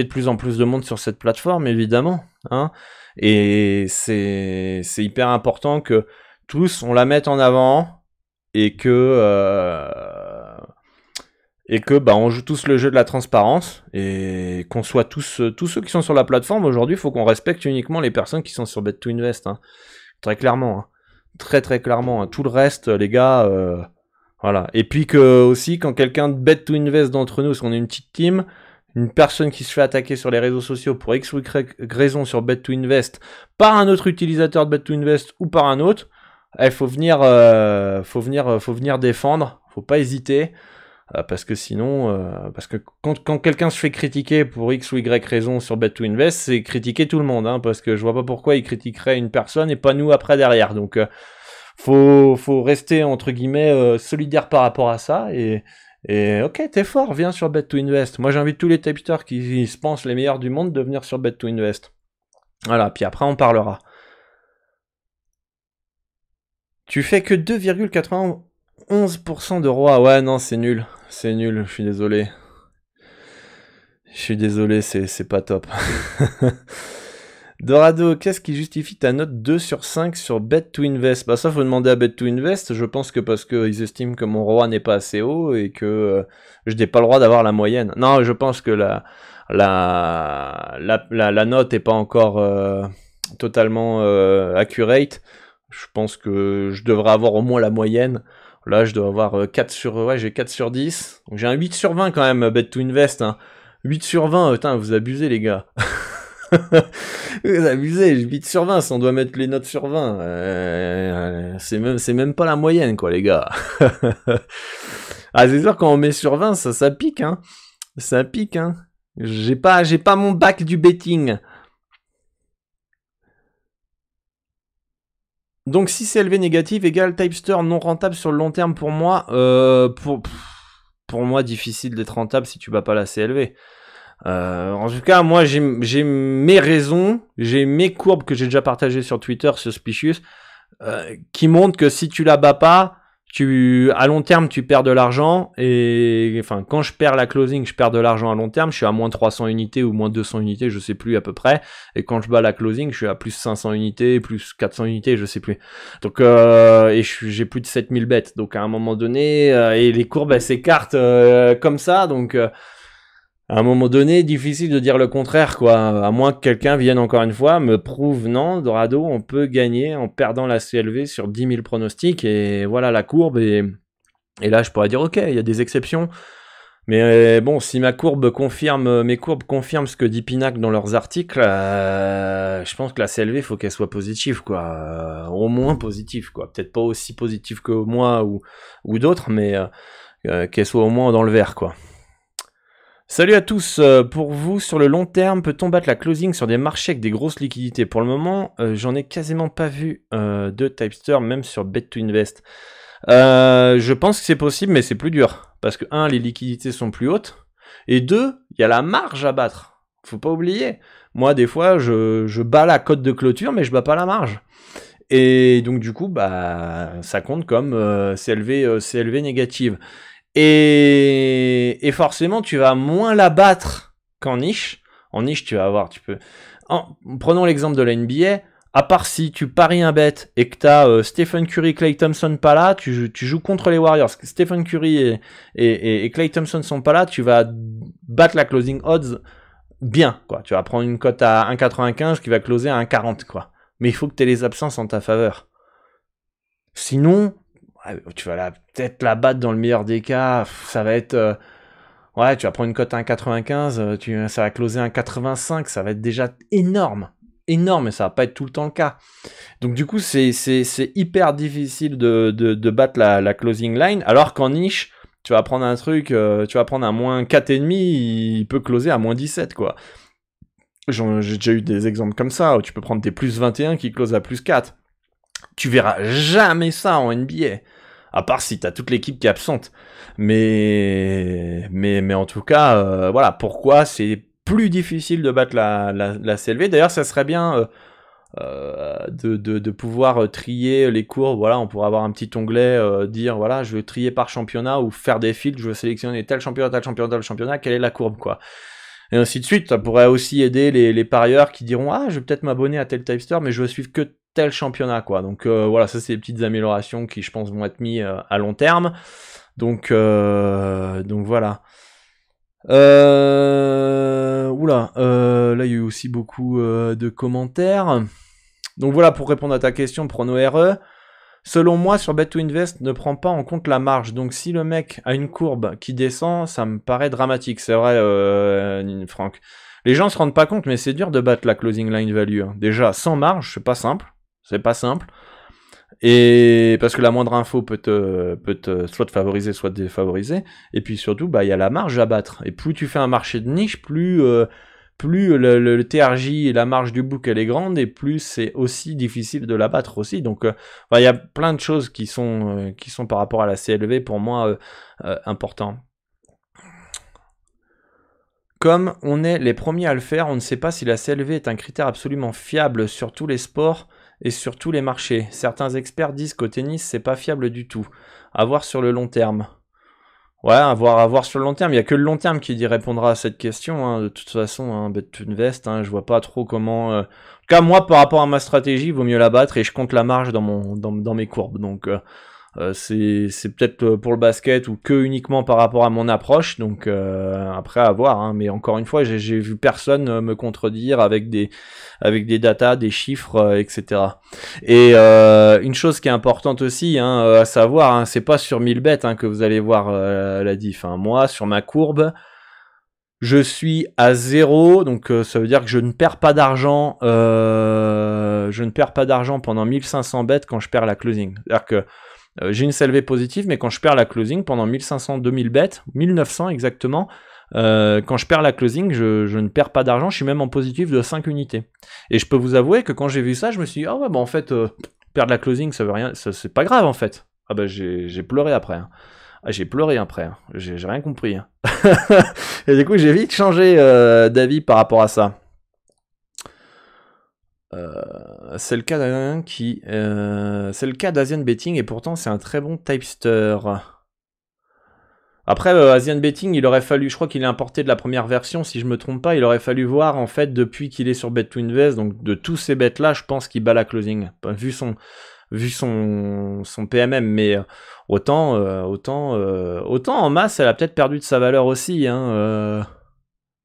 de plus en plus de monde sur cette plateforme, évidemment, hein. Et c'est hyper important que tous on la mette en avant, et que on joue tous le jeu de la transparence, et qu'on soit tous ceux qui sont sur la plateforme aujourd'hui. Il faut qu'on respecte uniquement les personnes qui sont sur Bet to Invest, hein. Très clairement, hein. Très très clairement, hein. Tout le reste, les gars, voilà. Et puis que aussi, quand quelqu'un de Bet to Invest d'entre nous, parce qu'on est une petite team, une personne qui se fait attaquer sur les réseaux sociaux pour X ou Y raison sur Bet to Invest par un autre utilisateur de Bet to Invest ou par un autre, il faut venir défendre, faut pas hésiter. Parce que sinon, parce que quand quelqu'un se fait critiquer pour X ou Y raison sur Bet to Invest, c'est critiquer tout le monde, hein, parce que je vois pas pourquoi il critiquerait une personne et pas nous après derrière. Donc faut rester entre guillemets solidaire par rapport à ça, et ok, t'es fort, viens sur Bet to Invest. Moi j'invite tous les tipsters qui se pensent les meilleurs du monde de venir sur Bet to Invest. Voilà, puis après on parlera. Tu fais que 2,91% de roi. Ouais, non, c'est nul. C'est nul, je suis désolé. C'est pas top. Dorado, qu'est-ce qui justifie ta note 2 sur 5 sur Bet to Invest? Bah ça, faut demander à Bet to Invest. Je pense que parce qu'ils estiment que mon roi n'est pas assez haut et que je n'ai pas le droit d'avoir la moyenne. Non, je pense que la note est pas encore totalement accurate. Je pense que je devrais avoir au moins la moyenne. Là, je dois avoir 4 sur... Ouais, j'ai 4 sur 10. Donc j'ai un 8 sur 20 quand même, Bet to Invest. Hein. 8 sur 20, putain, vous abusez les gars. Vous abusez, 8 sur 20, si on doit mettre les notes sur 20. C'est même pas la moyenne, quoi, les gars. Ah, c'est sûr, quand on met sur 20, ça pique, hein. Ça pique, hein. J'ai pas mon bac du betting. Donc si CLV négative égale Typester non rentable sur le long terme, pour moi, pour moi difficile d'être rentable si tu bats pas la CLV. En tout cas, moi j'ai mes raisons, j'ai mes courbes que j'ai déjà partagées sur Twitter, Suspicious, qui montrent que si tu la bats pas, à long terme, tu perds de l'argent. Et enfin, quand je perds la closing, je perds de l'argent à long terme. Je suis à moins 300 unités ou moins 200 unités, je sais plus à peu près. Et quand je bats la closing, je suis à plus 500 unités, plus 400 unités, je sais plus. Donc, et j'ai plus de 7000 bêtes. Donc, à un moment donné, et les courbes, elles s'écartent comme ça. Donc, à un moment donné, difficile de dire le contraire, quoi. À moins que quelqu'un vienne encore une fois, me prouve non, Dorado, on peut gagner en perdant la CLV sur 10 000 pronostics, et voilà la courbe, et là je pourrais dire, ok, il y a des exceptions, mais bon, si mes courbes confirment ce que dit Pinac dans leurs articles, je pense que la CLV, faut qu'elle soit positive, quoi. Au moins positive, quoi. Peut-être pas aussi positive que moi ou d'autres, mais qu'elle soit au moins dans le vert, quoi. Salut à tous, pour vous, sur le long terme, peut-on battre la closing sur des marchés avec des grosses liquidités? Pour le moment, j'en ai quasiment pas vu de Typester, même sur Bet to Invest. Je pense que c'est possible, mais c'est plus dur. Parce que 1, les liquidités sont plus hautes, et 2, il y a la marge à battre. Faut pas oublier. Moi, des fois, je bats la cote de clôture, mais je bats pas la marge. Et donc, du coup, bah, ça compte comme CLV négative. Et forcément, tu vas moins la battre qu'en niche. En niche, tu vas avoir, prenons l'exemple de la NBA. À part si tu paries un bet et que tu as Stephen Curry, Klay Thompson pas là, tu joues contre les Warriors. Stephen Curry et Klay Thompson sont pas là, tu vas battre la closing odds bien, quoi. Tu vas prendre une cote à 1,95 qui va closer à 1,40, quoi. Mais il faut que tu aies les absences en ta faveur. Sinon, tu vas peut-être la battre dans le meilleur des cas, ça va être... ouais, tu vas prendre une cote à 1,95, ça va closer à 1,85, ça va être déjà énorme, mais ça va pas être tout le temps le cas. Donc du coup, c'est hyper difficile de battre la closing line, alors qu'en niche, tu vas prendre un truc, tu vas prendre un moins 4,5, il peut closer à moins 17, quoi. J'ai déjà eu des exemples comme ça, où tu peux prendre des plus 21 qui closent à plus 4. Tu verras jamais ça en NBA. À part si t'as toute l'équipe qui est absente. Mais en tout cas, voilà, pourquoi c'est plus difficile de battre la CLV. D'ailleurs, ça serait bien de pouvoir trier les courbes. Voilà, on pourrait avoir un petit onglet, dire, voilà, je veux trier par championnat ou faire des filtres, je veux sélectionner tel championnat, quelle est la courbe, quoi. Et ainsi de suite. Ça pourrait aussi aider les parieurs qui diront, ah, je vais peut-être m'abonner à tel Typester, mais je veux suivre que tel championnat, quoi. Donc voilà, ça c'est des petites améliorations qui, je pense, vont être mises à long terme. Donc voilà. Oula, là il y a eu aussi beaucoup de commentaires. Donc voilà, pour répondre à ta question, Prono RE. Selon moi, sur Bet to Invest, ne prend pas en compte la marge. Donc si le mec a une courbe qui descend, ça me paraît dramatique. C'est vrai, Franck. Les gens se rendent pas compte, mais c'est dur de battre la closing line value. Déjà, sans marge, c'est pas simple. C'est pas simple. Et parce que la moindre info peut te soit te favoriser, soit te défavoriser. Et puis surtout, bah, il y a la marge à battre. Et plus tu fais un marché de niche, plus le TRJ et la marge du book elle est grande, et plus c'est aussi difficile de la battre aussi. Donc, il y a plein de choses qui sont par rapport à la CLV pour moi importants. Comme on est les premiers à le faire, on ne sait pas si la CLV est un critère absolument fiable sur tous les sports et sur tous les marchés. Certains experts disent qu'au tennis, c'est pas fiable du tout. À voir sur le long terme. Ouais, à voir sur le long terme. Il n'y a que le long terme qui répondra à cette question. Hein. De toute façon, Bet to Invest, je vois pas trop comment... En tout cas, moi, par rapport à ma stratégie, il vaut mieux la battre et je compte la marge dans mes courbes. Donc, c'est peut-être pour le basket ou que uniquement par rapport à mon approche. Donc, après, à voir. Hein. Mais encore une fois, j'ai vu personne me contredire avec des datas, des chiffres, etc. Et une chose qui est importante aussi, à savoir, c'est pas sur 1000 bêtes que vous allez voir la diff. Moi, sur ma courbe, je suis à 0, donc ça veut dire que je ne perds pas d'argent. Je ne perds pas d'argent pendant 1500 bêtes quand je perds la closing. C'est-à-dire que j'ai une CLV positive, mais quand je perds la closing pendant 1500, 2000 bêtes, 1900 exactement, quand je perds la closing, je ne perds pas d'argent, je suis même en positif de 5 unités. Et je peux vous avouer que quand j'ai vu ça, je me suis dit, ah ouais, bah en fait, perdre la closing, ça veut rien, c'est pas grave en fait. Ah bah j'ai pleuré après. Ah, j'ai pleuré après, j'ai rien compris. Et du coup, j'ai vite changé d'avis par rapport à ça. c'est le cas c'est le cas d'Asian Betting et pourtant c'est un très bon tipster. Après, Asian Betting, il aurait fallu, je crois qu'il est importé de la première version, si je me trompe pas, il aurait fallu voir, en fait, depuis qu'il est sur Bet2Invest, donc de tous ces bets-là, je pense qu'il bat la closing, vu son PMM, mais autant en masse, elle a peut-être perdu de sa valeur aussi, hein,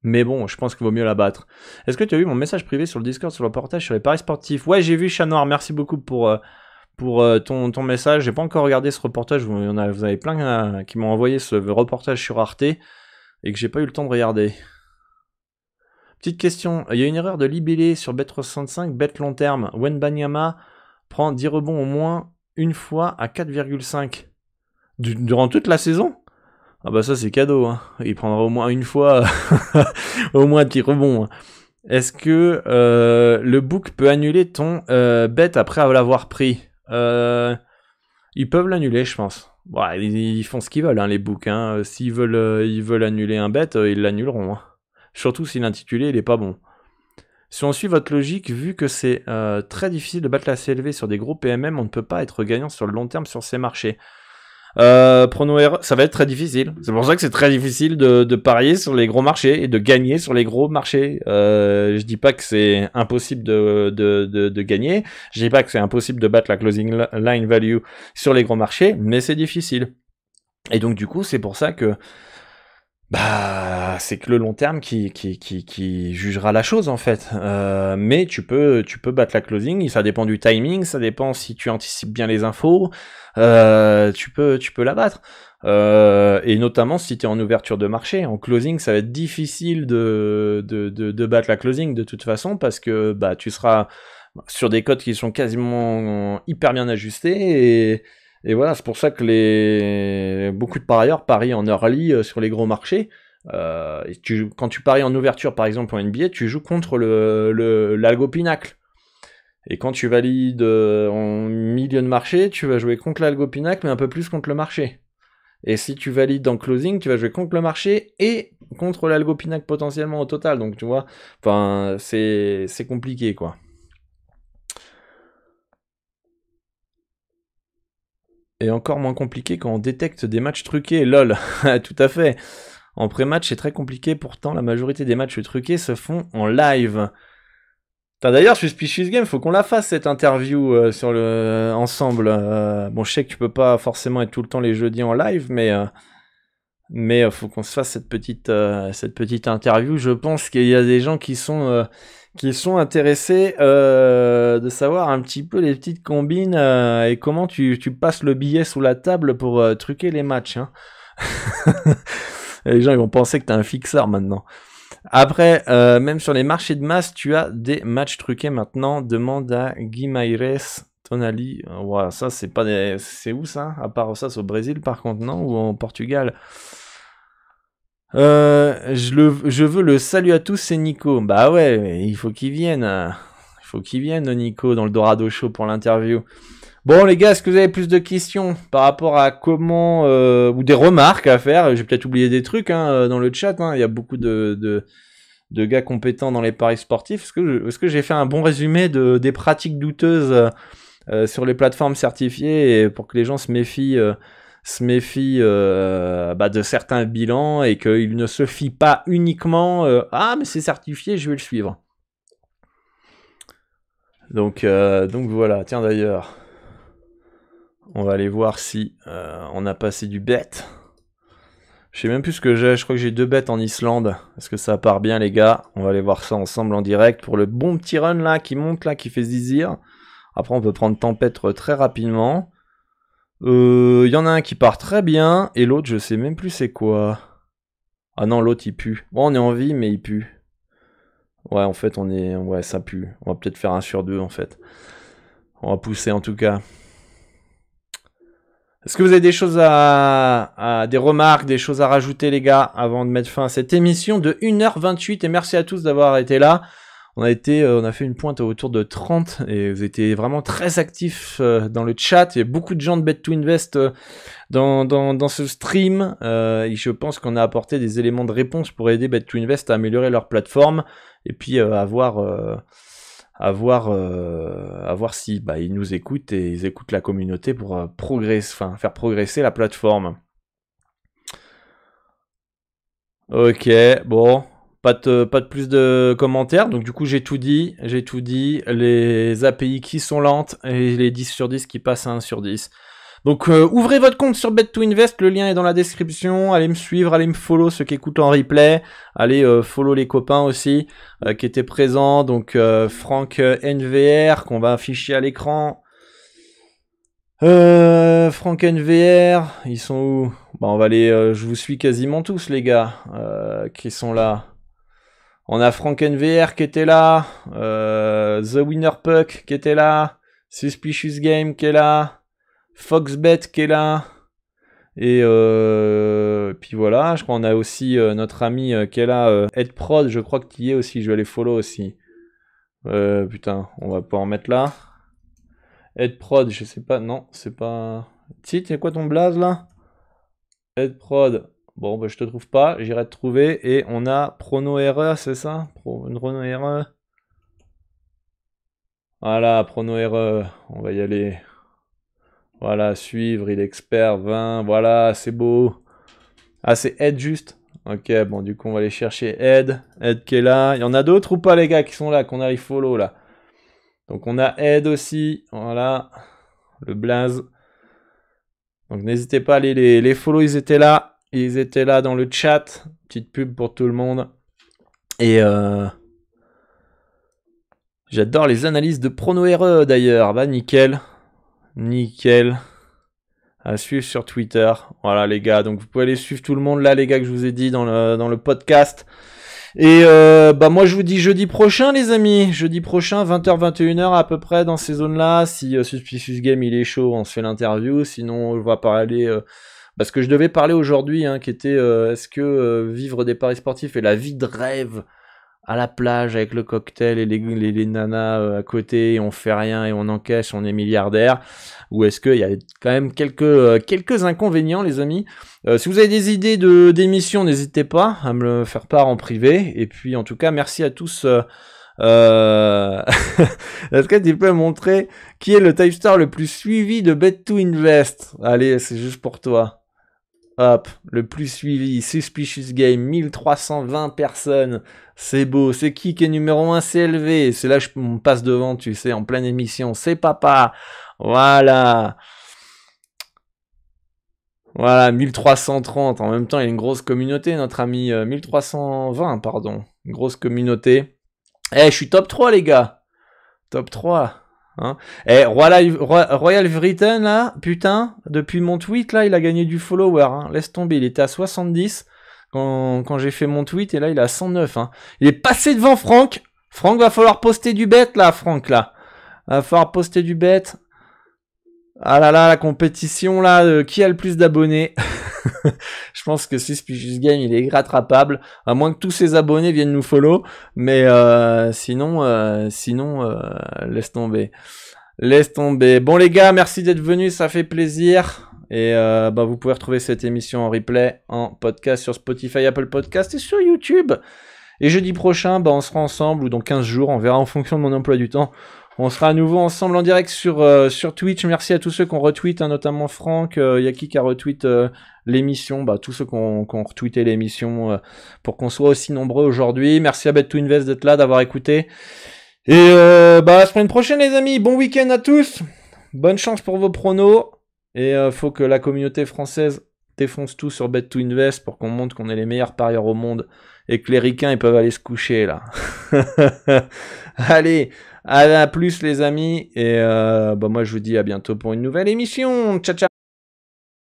mais bon, je pense qu'il vaut mieux la battre. Est-ce que tu as vu mon message privé sur le Discord, sur le reportage sur les paris sportifs? Ouais, j'ai vu, Chat Noir, merci beaucoup pour ton message. J'ai pas encore regardé ce reportage. Vous avez plein qui m'ont envoyé ce reportage sur Arte et que j'ai pas eu le temps de regarder. Petite question. Il y a une erreur de libellé sur Bet365, bet long terme. Wembanyama prend 10 rebonds au moins une fois à 4,5. Durant toute la saison? Ah bah ça c'est cadeau. Hein. Il prendra au moins une fois au moins 10 rebonds. Hein. Est-ce que le book peut annuler ton bet après l'avoir pris? Ils peuvent l'annuler, je pense. Ouais, ils font ce qu'ils veulent, hein, les books. Hein. S'ils veulent annuler un bet, ils l'annuleront. Hein. Surtout si l'intitulé il est pas bon. Si on suit votre logique, vu que c'est très difficile de battre la CLV sur des gros PMM, on ne peut pas être gagnant sur le long terme sur ces marchés. Prono erreur, ça va être très difficile. C'est pour ça que c'est très difficile de parier sur les gros marchés et de gagner sur les gros marchés. Je dis pas que c'est impossible de gagner. Je dis pas que c'est impossible de battre la closing line value sur les gros marchés, mais c'est difficile. Et donc du coup, c'est pour ça que c'est que le long terme qui jugera la chose en fait. Mais tu peux battre la closing, ça dépend du timing, ça dépend si tu anticipes bien les infos, tu peux la battre. Et notamment si tu es en ouverture de marché. En closing, ça va être difficile de battre la closing de toute façon parce que tu seras sur des cotes qui sont quasiment hyper bien ajustées et voilà, c'est pour ça que beaucoup de parieurs parient en early sur les gros marchés. Quand tu paries en ouverture, par exemple en NBA, tu joues contre l'algo pinacle. Et quand tu valides en milieu de marché, tu vas jouer contre l'algo pinacle, mais un peu plus contre le marché. Et si tu valides en closing, tu vas jouer contre le marché et contre l'algo pinacle potentiellement au total. Donc tu vois, enfin c'est compliqué quoi. Et encore moins compliqué quand on détecte des matchs truqués, lol. Tout à fait. En pré-match, c'est très compliqué, pourtant la majorité des matchs truqués se font en live. D'ailleurs, Suspicious Game, faut qu'on la fasse cette interview ensemble. Bon, je sais que tu peux pas forcément être tout le temps les jeudis en live, mais faut qu'on se fasse cette petite interview. Je pense qu'il y a des gens qui sont intéressés de savoir un petit peu les petites combines et comment tu passes le billet sous la table pour truquer les matchs. Hein. Les gens ils vont penser que t'es un fixeur maintenant. Après, même sur les marchés de masse, tu as des matchs truqués maintenant. Demande à Guimaires Tonali. Voilà, ça c'est pas c'est où ça? À part ça, c'est au Brésil par contre, non? Ou en Portugal? Je veux le salut à tous, c'est Nico. Bah ouais, il faut qu'il vienne. Il faut qu'il vienne, Nico, dans le Dorado Show pour l'interview. Bon, les gars, est-ce que vous avez plus de questions par rapport à comment... ou des remarques à faire? J'ai peut-être oublié des trucs dans le chat. Hein. Il y a beaucoup de gars compétents dans les paris sportifs. Est-ce que j'ai fait un bon résumé des pratiques douteuses sur les plateformes certifiées et pour que les gens se méfient de certains bilans et qu'il ne se fie pas uniquement ah mais c'est certifié, je vais le suivre. Donc voilà, tiens d'ailleurs, on va aller voir si on a passé du bet. Je sais même plus ce que j'ai, je crois que j'ai 2 bets en Islande. Est-ce que ça part bien les gars? On va aller voir ça ensemble en direct pour le bon petit run là qui monte là, qui fait zizir. Après on peut prendre tempête très rapidement. Y en a un qui part très bien, et l'autre, je sais même plus c'est quoi. Ah non, l'autre, il pue. Bon, on est en vie, mais il pue. Ouais, en fait, ouais, ça pue. On va peut-être faire 1 sur 2, en fait. On va pousser, en tout cas. Est-ce que vous avez des choses des remarques, des choses à rajouter, les gars, avant de mettre fin à cette émission de 1h28, et merci à tous d'avoir été là. On a fait une pointe autour de 30 et vous étiez vraiment très actifs dans le chat. Il y a beaucoup de gens de Bet2Invest dans ce stream. Et je pense qu'on a apporté des éléments de réponse pour aider Bet2Invest à améliorer leur plateforme et puis avoir à voir si ils nous écoutent et ils écoutent la communauté pour faire progresser la plateforme. Ok, bon, pas de plus de commentaires, donc du coup j'ai tout dit, les API qui sont lentes et les 10 sur 10 qui passent à 1 sur 10. Donc ouvrez votre compte sur Bet2Invest, le lien est dans la description, allez me suivre, allez me follow ceux qui écoutent en replay, allez follow les copains aussi qui étaient présents, donc Franck NVR qu'on va afficher à l'écran. Franck NVR, ils sont où? On va je vous suis quasiment tous les gars qui sont là. On a Franck NVR qui était là, The Winner Puck qui était là, Suspicious Game qui est là, Foxbet qui est là, et puis voilà, je crois qu'on a aussi notre ami qui est là, Edprod, je crois que tu y es aussi, je vais aller follow aussi. Putain, on va pas en mettre là. Edprod, je sais pas, non, c'est pas... Si, c'est quoi ton blaze là? Edprod, bon, je te trouve pas, j'irai te trouver, et on a Prono-Erreur, c'est ça? Prono-Erreur. Voilà, Prono-Erreur, on va y aller. Voilà, suivre, il est expert, 20, voilà, c'est beau. Ah, c'est Ed juste. Ok, bon, du coup, on va aller chercher Ed qui est là. Il y en a d'autres ou pas, les gars, qui sont là, qu'on arrive follow, là? Donc, on a Ed aussi, voilà, le blaze. Donc, n'hésitez pas à aller les follow, ils étaient là dans le chat. Petite pub pour tout le monde. Et j'adore les analyses de Prono-Erreur, d'ailleurs. Bah, nickel. Nickel. À suivre sur Twitter. Voilà les gars, donc vous pouvez aller suivre tout le monde là les gars que je vous ai dit dans le podcast. Et moi je vous dis jeudi prochain les amis, jeudi prochain 20h 21h à peu près dans ces zones là. Si Suspicious Game il est chaud, on se fait l'interview, sinon on va parler parce que je devais parler aujourd'hui qui était est-ce que vivre des paris sportifs et la vie de rêve à la plage avec le cocktail et les nanas à côté et on fait rien et on encaisse, on est milliardaire, ou est-ce qu'il y a quand même quelques inconvénients les amis. Si vous avez des idées d'émissions, n'hésitez pas à me le faire part en privé, et puis en tout cas merci à tous. Est-ce que tu peux montrer qui est le typestar le plus suivi de Bet2Invest? Allez, c'est juste pour toi. Hop, le plus suivi, Suspicious Game, 1320 personnes. C'est beau. C'est qui est numéro 1? C'est élevé. C'est là que on passe devant, tu sais, en pleine émission. C'est papa. Voilà. Voilà, 1330. En même temps, il y a une grosse communauté, notre ami. 1320, pardon. Une grosse communauté. Je suis top 3, les gars. Top 3. Hein. Royal Vriton là, putain, depuis mon tweet là, il a gagné du follower, laisse tomber, il était à 70 quand j'ai fait mon tweet et là il est à 109. Il est passé devant Franck. Franck, va falloir poster du bet là, Franck là. Va falloir poster du bet. Ah là là, la compétition là, qui a le plus d'abonnés? Je pense que Suspicious Game il est irrattrapable, à moins que tous ses abonnés viennent nous follow, mais sinon laisse tomber. Bon les gars, merci d'être venus, ça fait plaisir, et vous pouvez retrouver cette émission en replay, en podcast sur Spotify, Apple Podcast et sur YouTube. Et jeudi prochain, on sera ensemble, ou dans 15 jours, on verra en fonction de mon emploi du temps. On sera à nouveau ensemble en direct sur Twitch. Merci à tous ceux qui ont retweet, notamment Franck. Yaki qui a retweet l'émission. Tous ceux qui ont retweeté l'émission pour qu'on soit aussi nombreux aujourd'hui. Merci à Bet2Invest d'être là, d'avoir écouté. Et à la semaine prochaine les amis. Bon week-end à tous. Bonne chance pour vos pronos. Et faut que la communauté française défonce tout sur Bet2Invest pour qu'on montre qu'on est les meilleurs parieurs au monde. Et que les ricains ils peuvent aller se coucher là. Allez. À plus les amis, et moi je vous dis à bientôt pour une nouvelle émission. Ciao ciao.